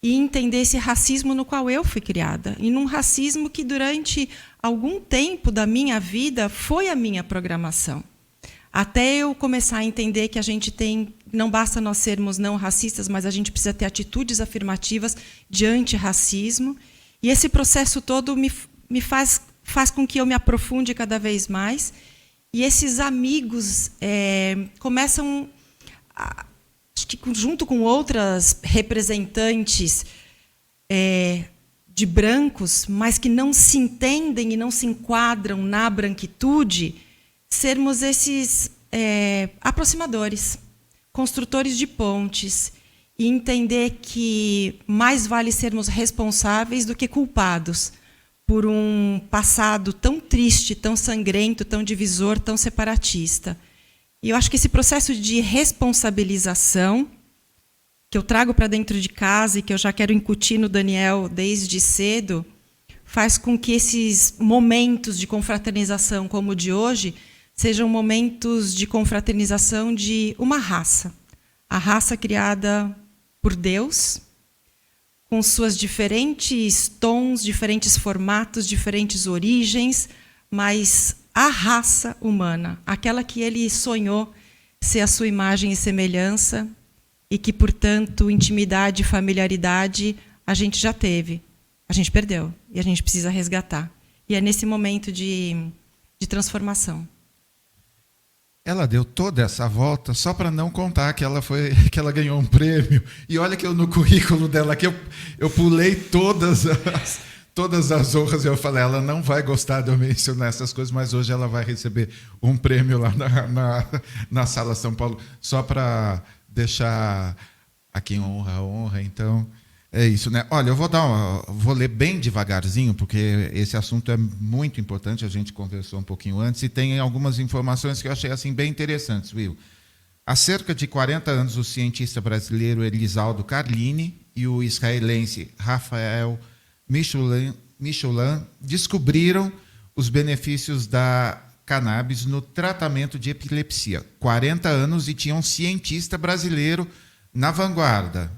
e entender esse racismo no qual eu fui criada, e num racismo que durante algum tempo da minha vida foi a minha programação. Até eu começar a entender que a gente não basta nós sermos não racistas, mas a gente precisa ter atitudes afirmativas de antirracismo. E esse processo todo me faz com que eu me aprofunde cada vez mais. E esses amigos começam, acho que junto com outras representantes de brancos, mas que não se entendem e não se enquadram na branquitude, sermos esses aproximadores, construtores de pontes, e entender que mais vale sermos responsáveis do que culpados por um passado tão triste, tão sangrento, tão divisor, tão separatista. E eu acho que esse processo de responsabilização que eu trago para dentro de casa e que eu já quero incutir no Daniel desde cedo, faz com que esses momentos de confraternização como o de hoje sejam momentos de confraternização de uma raça. A raça criada por Deus, com suas diferentes tons, diferentes formatos, diferentes origens, mas a raça humana, aquela que ele sonhou ser a sua imagem e semelhança, e que, portanto, intimidade e familiaridade a gente já teve. A gente perdeu, e a gente precisa resgatar. E é nesse momento de transformação. Ela deu toda essa volta só para não contar que ela ganhou um prêmio. E olha que no currículo dela aqui eu pulei todas as honras. Eu falei, ela não vai gostar de eu mencionar essas coisas, mas hoje ela vai receber um prêmio lá na Sala São Paulo, só para deixar a quem honra a honra. Então, é isso, né? Olha, eu vou ler bem devagarzinho, porque esse assunto é muito importante, a gente conversou um pouquinho antes, e tem algumas informações que eu achei assim, bem interessantes, Will. Há cerca de 40 anos, o cientista brasileiro Elisaldo Carlini e o israelense Rafael Michelin descobriram os benefícios da cannabis no tratamento de epilepsia. 40 anos e tinha um cientista brasileiro na vanguarda.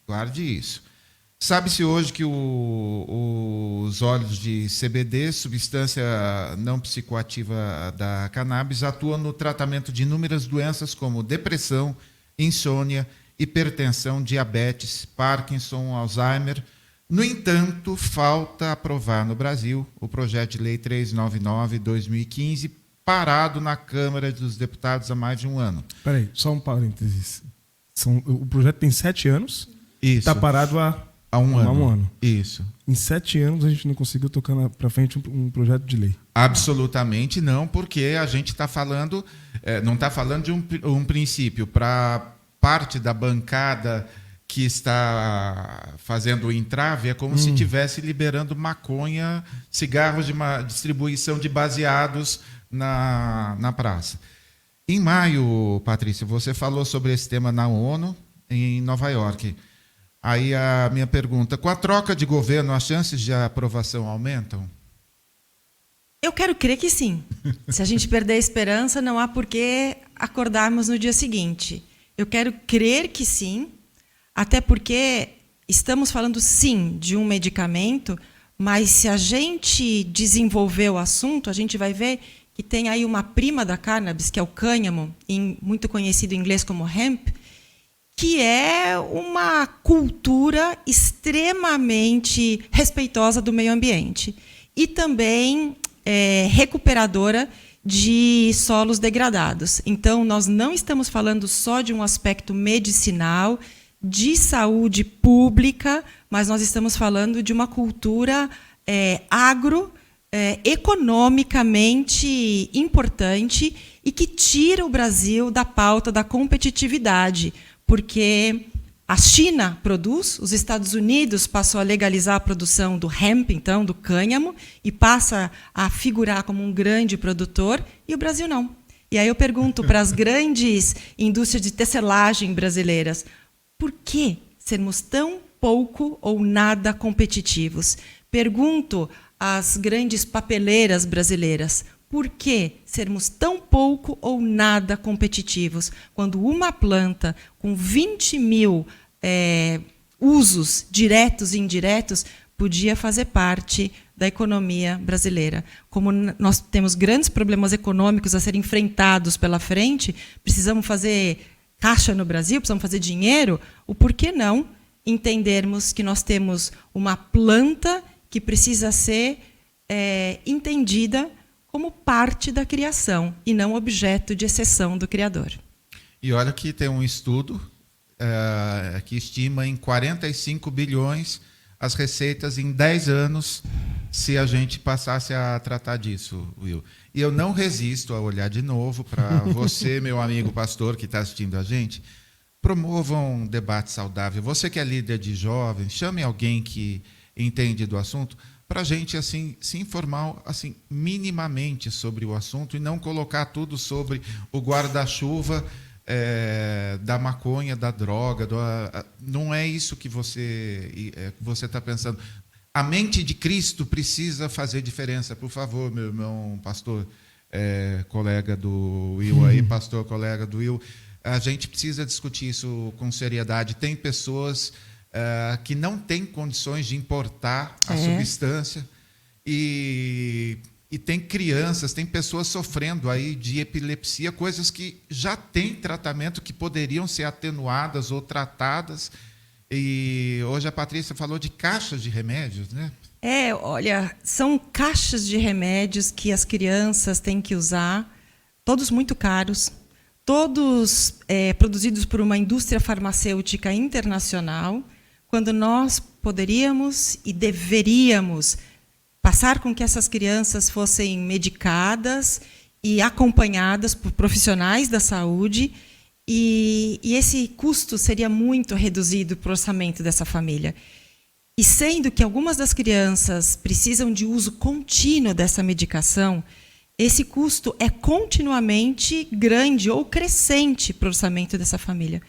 Guarde isso. Sabe-se hoje que os óleos de CBD, substância não psicoativa da cannabis, atuam no tratamento de inúmeras doenças como depressão, insônia, hipertensão, diabetes, Parkinson, Alzheimer. No entanto, falta aprovar no Brasil o projeto de lei 399/2015, parado na Câmara dos Deputados há mais de um ano. Espera aí, só um parênteses. O projeto tem 7 anos, está parado há um ano. Isso. Em 7 anos a gente não conseguiu tocar para frente um projeto de lei. Absolutamente não, porque a gente está falando, não está falando de um princípio. Para parte da bancada que está fazendo o entrave, é como se estivesse liberando maconha, cigarros de distribuição de baseados na praça. Em maio, Patrícia, você falou sobre esse tema na ONU, em Nova York. Aí a minha pergunta, com a troca de governo, as chances de aprovação aumentam? Eu quero crer que sim. Se a gente perder a esperança, não há por que acordarmos no dia seguinte. Eu quero crer que sim, até porque estamos falando, sim, de um medicamento, mas se a gente desenvolver o assunto, a gente vai ver que tem aí uma prima da cannabis, que é o cânhamo, muito conhecido em inglês como hemp, que é uma cultura extremamente respeitosa do meio ambiente e também recuperadora de solos degradados. Então, nós não estamos falando só de um aspecto medicinal, de saúde pública, mas nós estamos falando de uma cultura economicamente importante e que tira o Brasil da pauta da competitividade, porque a China produz, os Estados Unidos passou a legalizar a produção do hemp, então, do cânhamo, e passa a figurar como um grande produtor, e o Brasil não. E aí eu pergunto para as grandes indústrias de tecelagem brasileiras, por que sermos tão pouco ou nada competitivos? Pergunto às grandes papeleiras brasileiras, por que sermos tão pouco ou nada competitivos, quando uma planta com 20 mil usos diretos e indiretos podia fazer parte da economia brasileira? Como nós temos grandes problemas econômicos a serem enfrentados pela frente, precisamos fazer caixa no Brasil, precisamos fazer dinheiro, o porquê não entendermos que nós temos uma planta que precisa ser entendida como parte da criação e não objeto de exceção do Criador. E olha que tem um estudo que estima em 45 bilhões as receitas em 10 anos se a gente passasse a tratar disso, Will. E eu não resisto a olhar de novo para você, meu amigo pastor que está assistindo a gente, promovam um debate saudável. Você que é líder de jovens, chame alguém que entende do assunto, para a gente assim, se informar assim, minimamente sobre o assunto e não colocar tudo sobre o guarda-chuva da maconha, da droga. Não é isso que você está pensando. A mente de Cristo precisa fazer diferença. Por favor, meu irmão pastor, colega do Will aí, pastor, colega do Will, a gente precisa discutir isso com seriedade. Tem pessoas que não têm condições de importar a substância e tem crianças, tem pessoas sofrendo aí de epilepsia, coisas que já têm tratamento, que poderiam ser atenuadas ou tratadas. E hoje a Patrícia falou de caixas de remédios, né? Olha, são caixas de remédios que as crianças têm que usar, todos muito caros, todos produzidos por uma indústria farmacêutica internacional, quando nós poderíamos e deveríamos passar com que essas crianças fossem medicadas e acompanhadas por profissionais da saúde, e esse custo seria muito reduzido para o orçamento dessa família. E sendo que algumas das crianças precisam de uso contínuo dessa medicação, esse custo é continuamente grande ou crescente para o orçamento dessa família.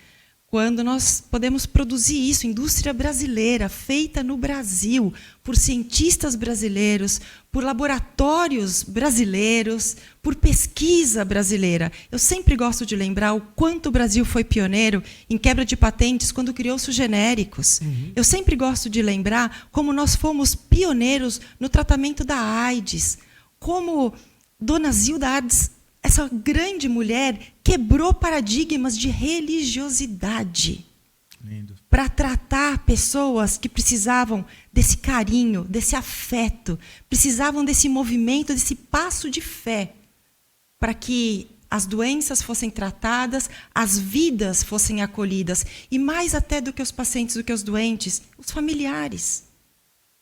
quando nós podemos produzir isso, indústria brasileira, feita no Brasil, por cientistas brasileiros, por laboratórios brasileiros, por pesquisa brasileira. Eu sempre gosto de lembrar o quanto o Brasil foi pioneiro em quebra de patentes quando criou-se os genéricos. Eu sempre gosto de lembrar como nós fomos pioneiros no tratamento da AIDS, como Dona Zilda Ardes, essa grande mulher, quebrou paradigmas de religiosidade para tratar pessoas que precisavam desse carinho, desse afeto, precisavam desse movimento, desse passo de fé, para que as doenças fossem tratadas, as vidas fossem acolhidas, e mais até do que os pacientes, do que os doentes, os familiares.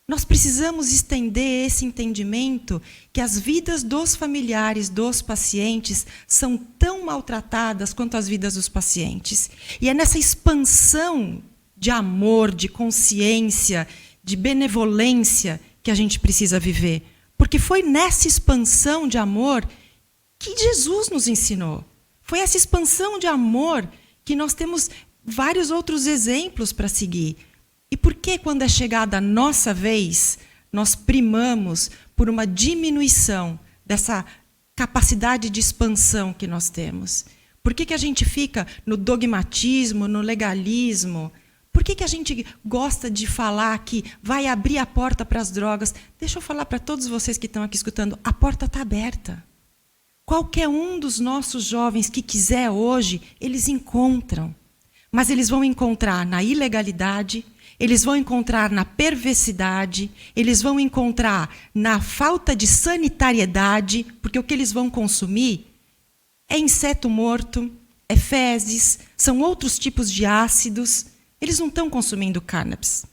Nós precisamos estender esse entendimento que as vidas dos familiares, dos pacientes, são tão maltratadas quanto as vidas dos pacientes. E é nessa expansão de amor, de consciência, de benevolência que a gente precisa viver. Porque foi nessa expansão de amor que Jesus nos ensinou. Foi essa expansão de amor que nós temos vários outros exemplos para seguir. E por que, quando é chegada a nossa vez, nós primamos por uma diminuição dessa capacidade de expansão que nós temos? Por que a gente fica no dogmatismo, no legalismo? Por que a gente gosta de falar que vai abrir a porta para as drogas? Deixa eu falar para todos vocês que estão aqui escutando, a porta está aberta. Qualquer um dos nossos jovens que quiser hoje, eles encontram. Mas eles vão encontrar na ilegalidade, eles vão encontrar na perversidade, eles vão encontrar na falta de sanitariedade, porque o que eles vão consumir é inseto morto, é fezes, são outros tipos de ácidos. Eles não estão consumindo cannabis.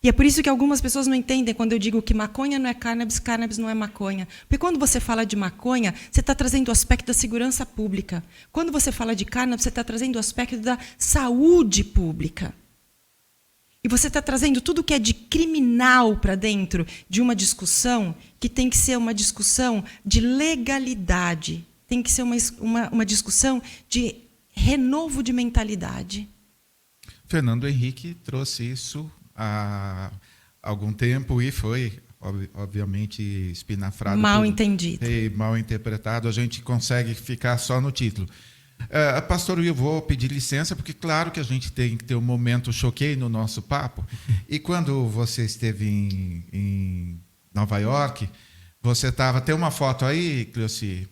E é por isso que algumas pessoas não entendem quando eu digo que maconha não é cannabis, cannabis não é maconha. Porque quando você fala de maconha, você está trazendo o aspecto da segurança pública. Quando você fala de cannabis, você está trazendo o aspecto da saúde pública. E você está trazendo tudo que é de criminal para dentro de uma discussão que tem que ser uma discussão de legalidade. Tem que ser uma discussão de renovo de mentalidade. Fernando Henrique trouxe isso há algum tempo e foi, obviamente, espinafrado. Mal entendido. E mal interpretado. A gente consegue ficar só no título. Pastor Will, vou pedir licença, porque claro que a gente tem que ter um momento choquei no nosso papo. E quando você esteve em Nova York, você estava... Tem uma foto aí, Cleoci?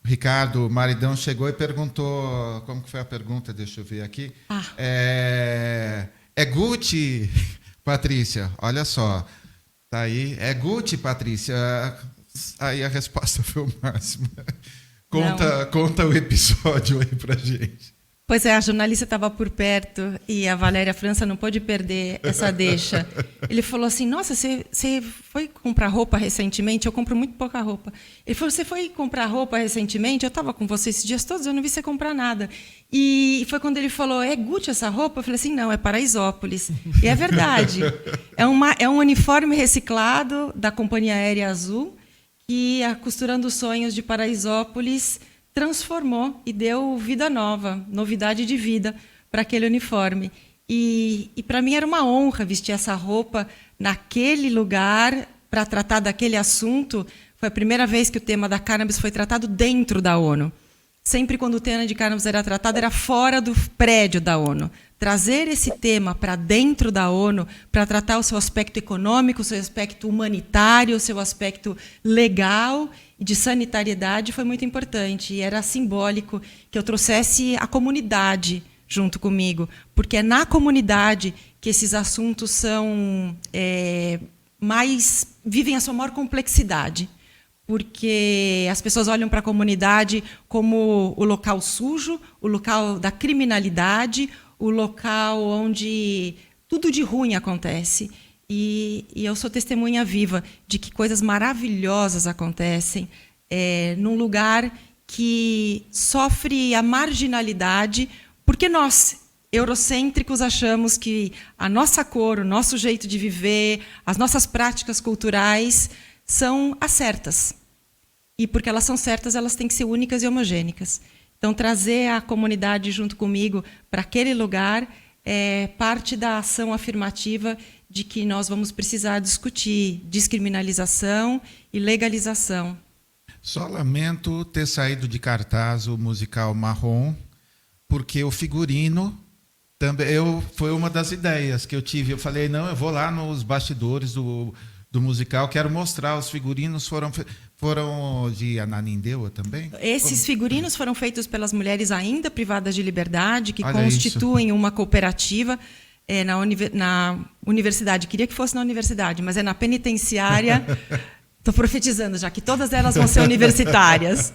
Ricardo Maridão chegou e perguntou... Como que foi a pergunta? Deixa eu ver aqui. É Gucci, Patrícia? Olha só. Tá aí. É Gucci, Patrícia? Aí a resposta foi o máximo. Conta o episódio aí pra gente. Pois é, a jornalista estava por perto e a Valéria França não pôde perder essa deixa. Ele falou assim, nossa, você foi comprar roupa recentemente? Eu compro muito pouca roupa. Ele falou, você foi comprar roupa recentemente? Eu estava com você esses dias todos, eu não vi você comprar nada. E foi quando ele falou, é Gucci essa roupa? Eu falei assim, não, é Paraisópolis. E é verdade. É um uniforme reciclado da Companhia Aérea Azul, que a Costurando os Sonhos de Paraisópolis transformou e deu vida nova, novidade de vida para aquele uniforme. E para mim era uma honra vestir essa roupa naquele lugar para tratar daquele assunto. Foi a primeira vez que o tema da cannabis foi tratado dentro da ONU. Sempre quando o tema de cannabis era tratado, era fora do prédio da ONU. Trazer esse tema para dentro da ONU, para tratar o seu aspecto econômico, o seu aspecto humanitário, o seu aspecto legal e de sanitariedade foi muito importante. E era simbólico que eu trouxesse a comunidade junto comigo, porque é na comunidade que esses assuntos são vivem a sua maior complexidade. Porque as pessoas olham para a comunidade como o local sujo, o local da criminalidade, o local onde tudo de ruim acontece. E eu sou testemunha viva de que coisas maravilhosas acontecem num lugar que sofre a marginalidade, porque nós, eurocêntricos, achamos que a nossa cor, o nosso jeito de viver, as nossas práticas culturais são as certas. E porque elas são certas, elas têm que ser únicas e homogêneas. Então, trazer a comunidade junto comigo para aquele lugar é parte da ação afirmativa de que nós vamos precisar discutir descriminalização e legalização. Só lamento ter saído de cartaz o musical Marrom, porque o figurino também foi uma das ideias que eu tive. Eu falei, não, eu vou lá nos bastidores do musical, quero mostrar. Os figurinos foram de Ananindeua também? Esses figurinos foram feitos pelas mulheres ainda privadas de liberdade, que Olha constituem uma cooperativa na universidade. Queria que fosse na universidade, mas é na penitenciária. Estou profetizando já que todas elas vão ser universitárias.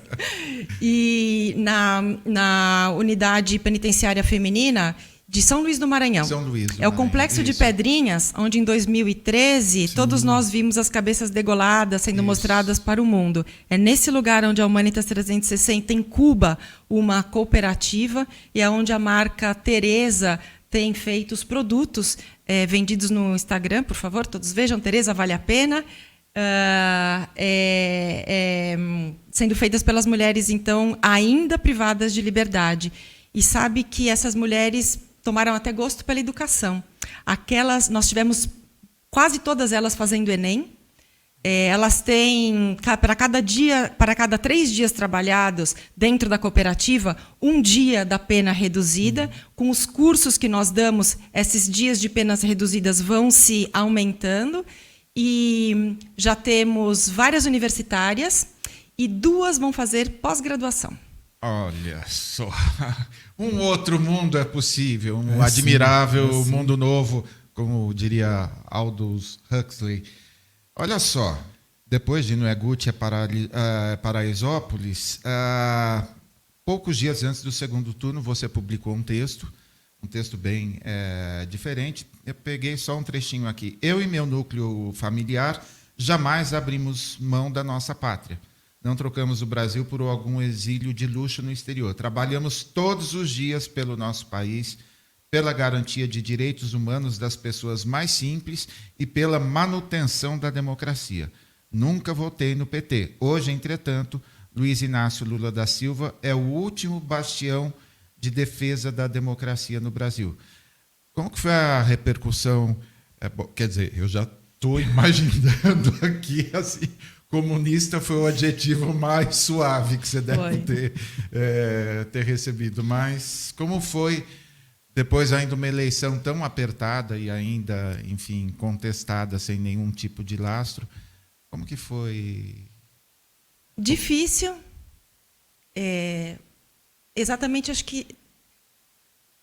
E na unidade penitenciária feminina de São Luís do Maranhão. São Luís do É o Complexo Maranhão, de Pedrinhas, onde em 2013 todos nós vimos as cabeças degoladas sendo mostradas para o mundo. É nesse lugar onde a Humanitas 360 incuba uma cooperativa e é onde a marca Tereza tem feito os produtos vendidos no Instagram. Por favor, todos vejam. Tereza, vale a pena. Sendo feitas pelas mulheres, então, ainda privadas de liberdade. E sabe que essas mulheres tomaram até gosto pela educação. Nós tivemos quase todas elas fazendo Enem. Elas têm, para cada 3 dias trabalhados dentro da cooperativa, 1 dia da pena reduzida. Com os cursos que nós damos, esses dias de penas reduzidas vão se aumentando. E já temos várias universitárias e 2 vão fazer pós-graduação. Olha só, um outro mundo é possível, um admirável mundo novo, como diria Aldous Huxley. Olha só, depois de Noeguchi a Paraisópolis, poucos dias antes do segundo turno, você publicou um texto bem diferente. Eu peguei só um trechinho aqui. Eu e meu núcleo familiar jamais abrimos mão da nossa pátria. Não trocamos o Brasil por algum exílio de luxo no exterior. Trabalhamos todos os dias pelo nosso país, pela garantia de direitos humanos das pessoas mais simples e pela manutenção da democracia. Nunca votei no PT. Hoje, entretanto, Luiz Inácio Lula da Silva é o último bastião de defesa da democracia no Brasil. Como que foi a repercussão? Quer dizer, eu já estou imaginando aqui, assim, comunista foi o adjetivo mais suave que você deve ter recebido. Mas como foi, depois ainda uma eleição tão apertada e ainda, enfim, contestada sem nenhum tipo de lastro, como que foi? Difícil. Exatamente, acho que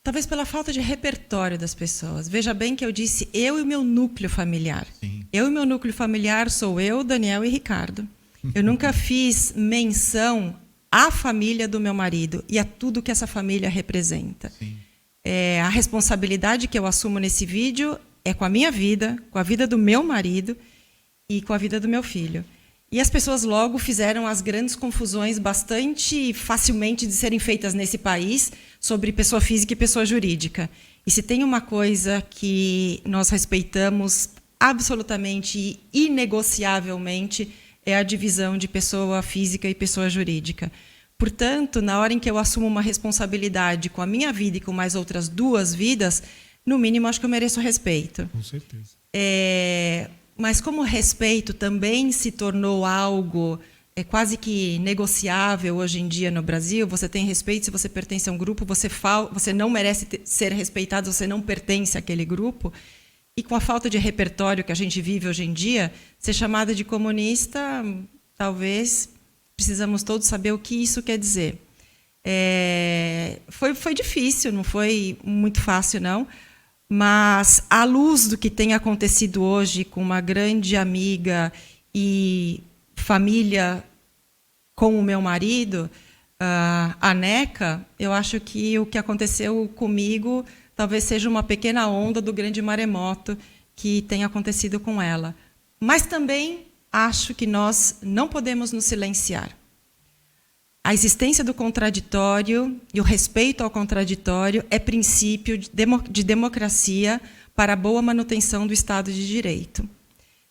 talvez pela falta de repertório das pessoas. Veja bem que eu disse eu e o meu núcleo familiar. Sim. Eu e meu núcleo familiar sou eu, Daniel e Ricardo. Eu nunca fiz menção à família do meu marido e a tudo que essa família representa. Sim. A responsabilidade que eu assumo nesse vídeo é com a minha vida, com a vida do meu marido e com a vida do meu filho. E as pessoas logo fizeram as grandes confusões bastante facilmente de serem feitas nesse país sobre pessoa física e pessoa jurídica. E se tem uma coisa que nós respeitamos absolutamente e inegociavelmente é a divisão de pessoa física e pessoa jurídica. Portanto, na hora em que eu assumo uma responsabilidade com a minha vida e com mais outras 2 vidas, no mínimo acho que eu mereço respeito. Com certeza. Mas como o respeito também se tornou algo quase que negociável hoje em dia no Brasil, você tem respeito se você pertence a um grupo, você não merece ser respeitado, você não pertence àquele grupo. E com a falta de repertório que a gente vive hoje em dia, ser chamada de comunista, talvez precisamos todos saber o que isso quer dizer. Foi difícil, não foi muito fácil, não. Mas, à luz do que tem acontecido hoje com uma grande amiga e família com o meu marido, a Neca, eu acho que o que aconteceu comigo talvez seja uma pequena onda do grande maremoto que tem acontecido com ela. Mas também acho que nós não podemos nos silenciar. A existência do contraditório e o respeito ao contraditório é princípio de democracia para a boa manutenção do Estado de Direito.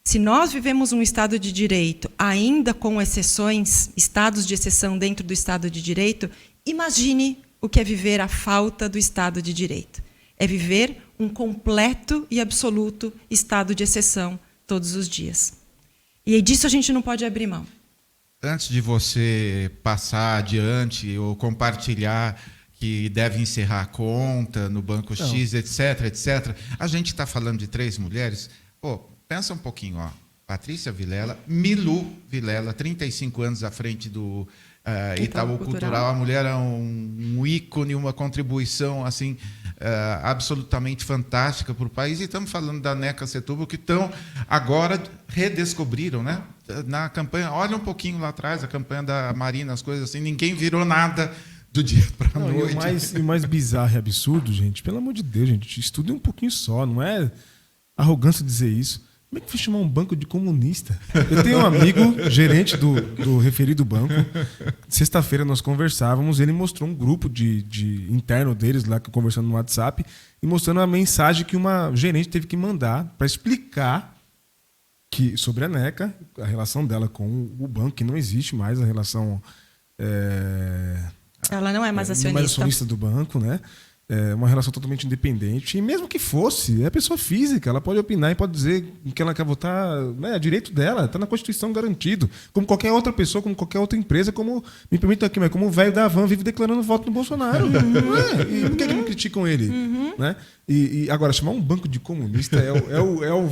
Se nós vivemos um Estado de Direito, ainda com exceções, estados de exceção dentro do Estado de Direito, imagine o que é viver a falta do Estado de Direito. É viver um completo e absoluto estado de exceção todos os dias. E disso a gente não pode abrir mão. Antes de você passar adiante ou compartilhar que deve encerrar a conta no Banco X, etc., etc., a gente está falando de 3 mulheres. Pô, pensa um pouquinho, ó. Patrícia Vilela, Milu Vilela, 35 anos à frente do Itaú Cultural. A mulher é um ícone, uma contribuição assim absolutamente fantástica para o país. E estamos falando da Neca Setúbal, que agora redescobriram, né? Na campanha, olha um pouquinho lá atrás, a campanha da Marina, as coisas assim, ninguém virou nada do dia para a noite. E o mais bizarro e absurdo, gente, pelo amor de Deus, gente, estude um pouquinho só, não é arrogância dizer isso. Como é que foi chamar um banco de comunista? Eu tenho um amigo, gerente do referido banco. Sexta-feira nós conversávamos, ele mostrou um grupo de interno deles lá, conversando no WhatsApp, e mostrando a mensagem que uma gerente teve que mandar para explicar sobre a NECA, a relação dela com o banco, que não existe mais a relação... Ela não é mais acionista. Não é mais acionista do banco, né? É uma relação totalmente independente. E mesmo que fosse, é pessoa física, ela pode opinar e pode dizer que ela quer votar, né, é direito dela, está na Constituição garantido. Como qualquer outra pessoa, como qualquer outra empresa, como, me permitam aqui, mas como o velho da Havan vive declarando voto no Bolsonaro. Não é? E por que não criticam ele? Né? E agora, chamar um banco de comunista é o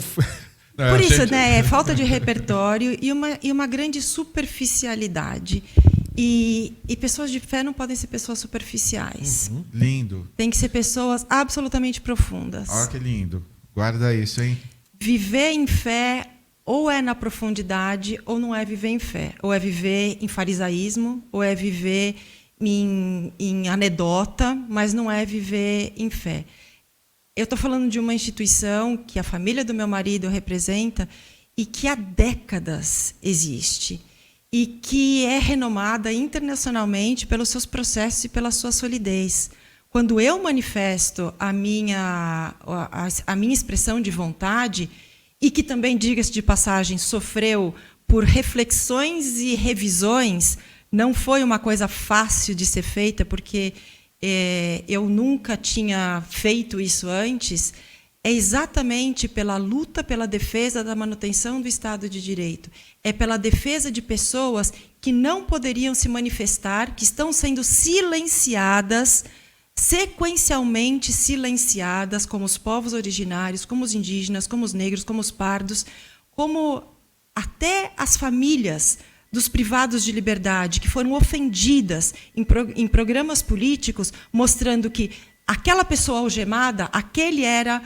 Por isso, né, é falta de repertório e uma grande superficialidade. E pessoas de fé não podem ser pessoas superficiais. Lindo. Tem que ser pessoas absolutamente profundas. Olha que lindo. Guarda isso, hein? Viver em fé ou é na profundidade ou não é viver em fé. Ou é viver em farisaísmo, ou é viver em anedota, mas não é viver em fé. Eu estou falando de uma instituição que a família do meu marido representa e que há décadas existe. E que é renomada internacionalmente pelos seus processos e pela sua solidez. Quando eu manifesto a minha expressão de vontade, e que também, diga-se de passagem, sofreu por reflexões e revisões, não foi uma coisa fácil de ser feita, porque eu nunca tinha feito isso antes, é exatamente pela luta pela defesa da manutenção do Estado de Direito. É pela defesa de pessoas que não poderiam se manifestar, que estão sendo silenciadas, sequencialmente silenciadas, como os povos originários, como os indígenas, como os negros, como os pardos, como até as famílias dos privados de liberdade, que foram ofendidas em programas políticos, mostrando que aquela pessoa algemada, aquele era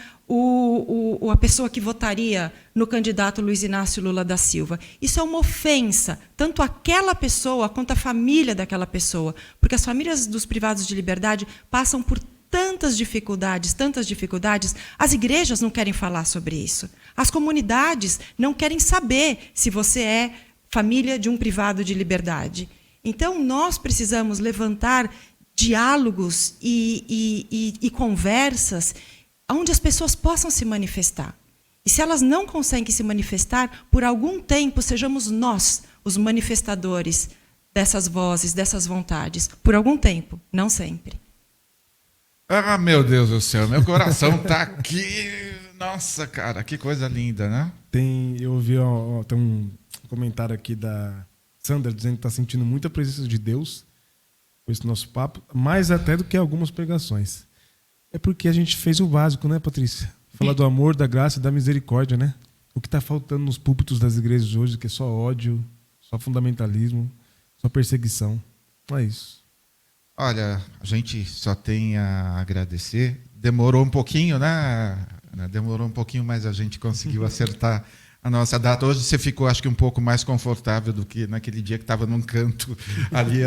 a pessoa que votaria no candidato Luiz Inácio Lula da Silva. Isso é uma ofensa, tanto àquela pessoa quanto à família daquela pessoa, porque as famílias dos privados de liberdade passam por tantas dificuldades, as igrejas não querem falar sobre isso. As comunidades não querem saber se você é família de um privado de liberdade. Então, nós precisamos levantar diálogos e conversas onde as pessoas possam se manifestar. E se elas não conseguem se manifestar, por algum tempo, sejamos nós os manifestadores dessas vozes, dessas vontades. Por algum tempo, não sempre. Ah, meu Deus do céu, meu coração está aqui. Nossa, cara, que coisa linda, né? Eu ouvi tem um comentário aqui da Sandra dizendo que está sentindo muita presença de Deus com esse nosso papo, mais até do que algumas pregações. É porque a gente fez o básico, né, Patrícia? Falar do amor, da graça e da misericórdia, né? O que está faltando nos púlpitos das igrejas hoje, que é só ódio, só fundamentalismo, só perseguição. Não é isso. Olha, a gente só tem a agradecer. Demorou um pouquinho, né? Demorou um pouquinho, mas a gente conseguiu acertar a nossa data. Hoje você ficou, acho que, um pouco mais confortável do que naquele dia que estava num canto ali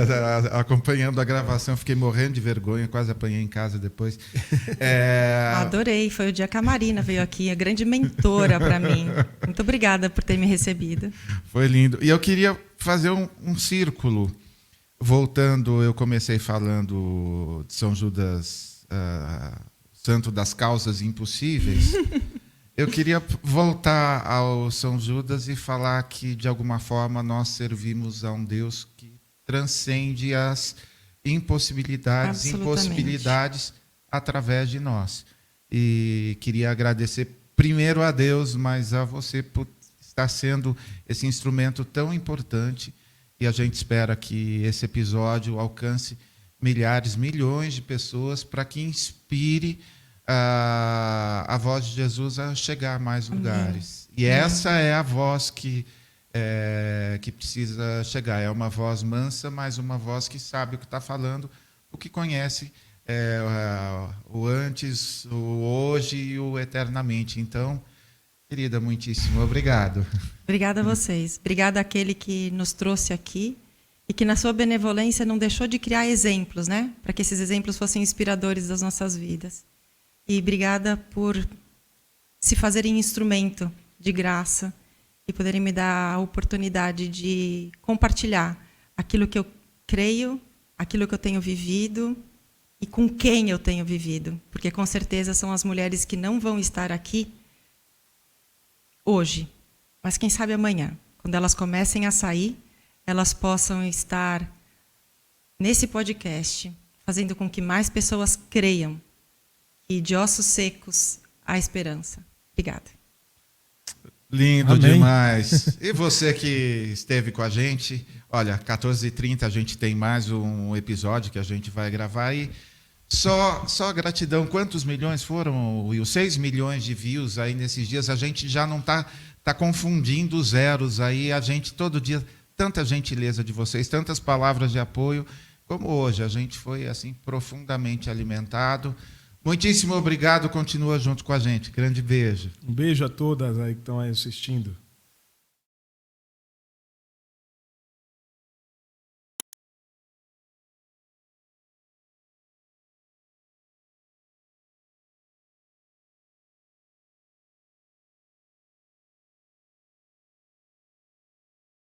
acompanhando a gravação. Fiquei morrendo de vergonha, quase apanhei em casa depois. Adorei, foi o dia que a Marina veio aqui, a grande mentora para mim. Muito obrigada por ter me recebido. Foi lindo. E eu queria fazer um círculo. Voltando, eu comecei falando de São Judas, santo das causas impossíveis. Eu queria voltar ao São Judas e falar que, de alguma forma, nós servimos a um Deus que transcende as impossibilidades, impossibilidades através de nós. E queria agradecer primeiro a Deus, mas a você por estar sendo esse instrumento tão importante. E a gente espera que esse episódio alcance milhares, milhões de pessoas para que inspire a voz de Jesus a chegar a mais lugares. E essa é a voz que precisa chegar. É uma voz mansa, mas uma voz que sabe o que está falando, o que conhece o antes, o hoje e o eternamente. Então, querida, muitíssimo obrigado. Obrigada a vocês. Obrigada àquele que nos trouxe aqui e que, na sua benevolência, não deixou de criar exemplos, né? Para que esses exemplos fossem inspiradores das nossas vidas. E obrigada por se fazerem instrumento de graça e poderem me dar a oportunidade de compartilhar aquilo que eu creio, aquilo que eu tenho vivido e com quem eu tenho vivido. Porque, com certeza, são as mulheres que não vão estar aqui hoje, mas quem sabe amanhã, quando elas comecem a sair, elas possam estar nesse podcast, fazendo com que mais pessoas creiam que de ossos secos há esperança. Obrigada. Lindo Amém. demais. E você que esteve com a gente, olha, 14h30 a gente tem mais um episódio que a gente vai gravar e só gratidão. Quantos milhões foram? E os 6 milhões de views aí nesses dias, a gente já não tá confundindo os zeros aí, a gente todo dia, tanta gentileza de vocês, tantas palavras de apoio, como hoje, a gente foi assim profundamente alimentado. Muitíssimo obrigado, continua junto com a gente. Grande beijo. Um beijo a todas aí que estão aí assistindo.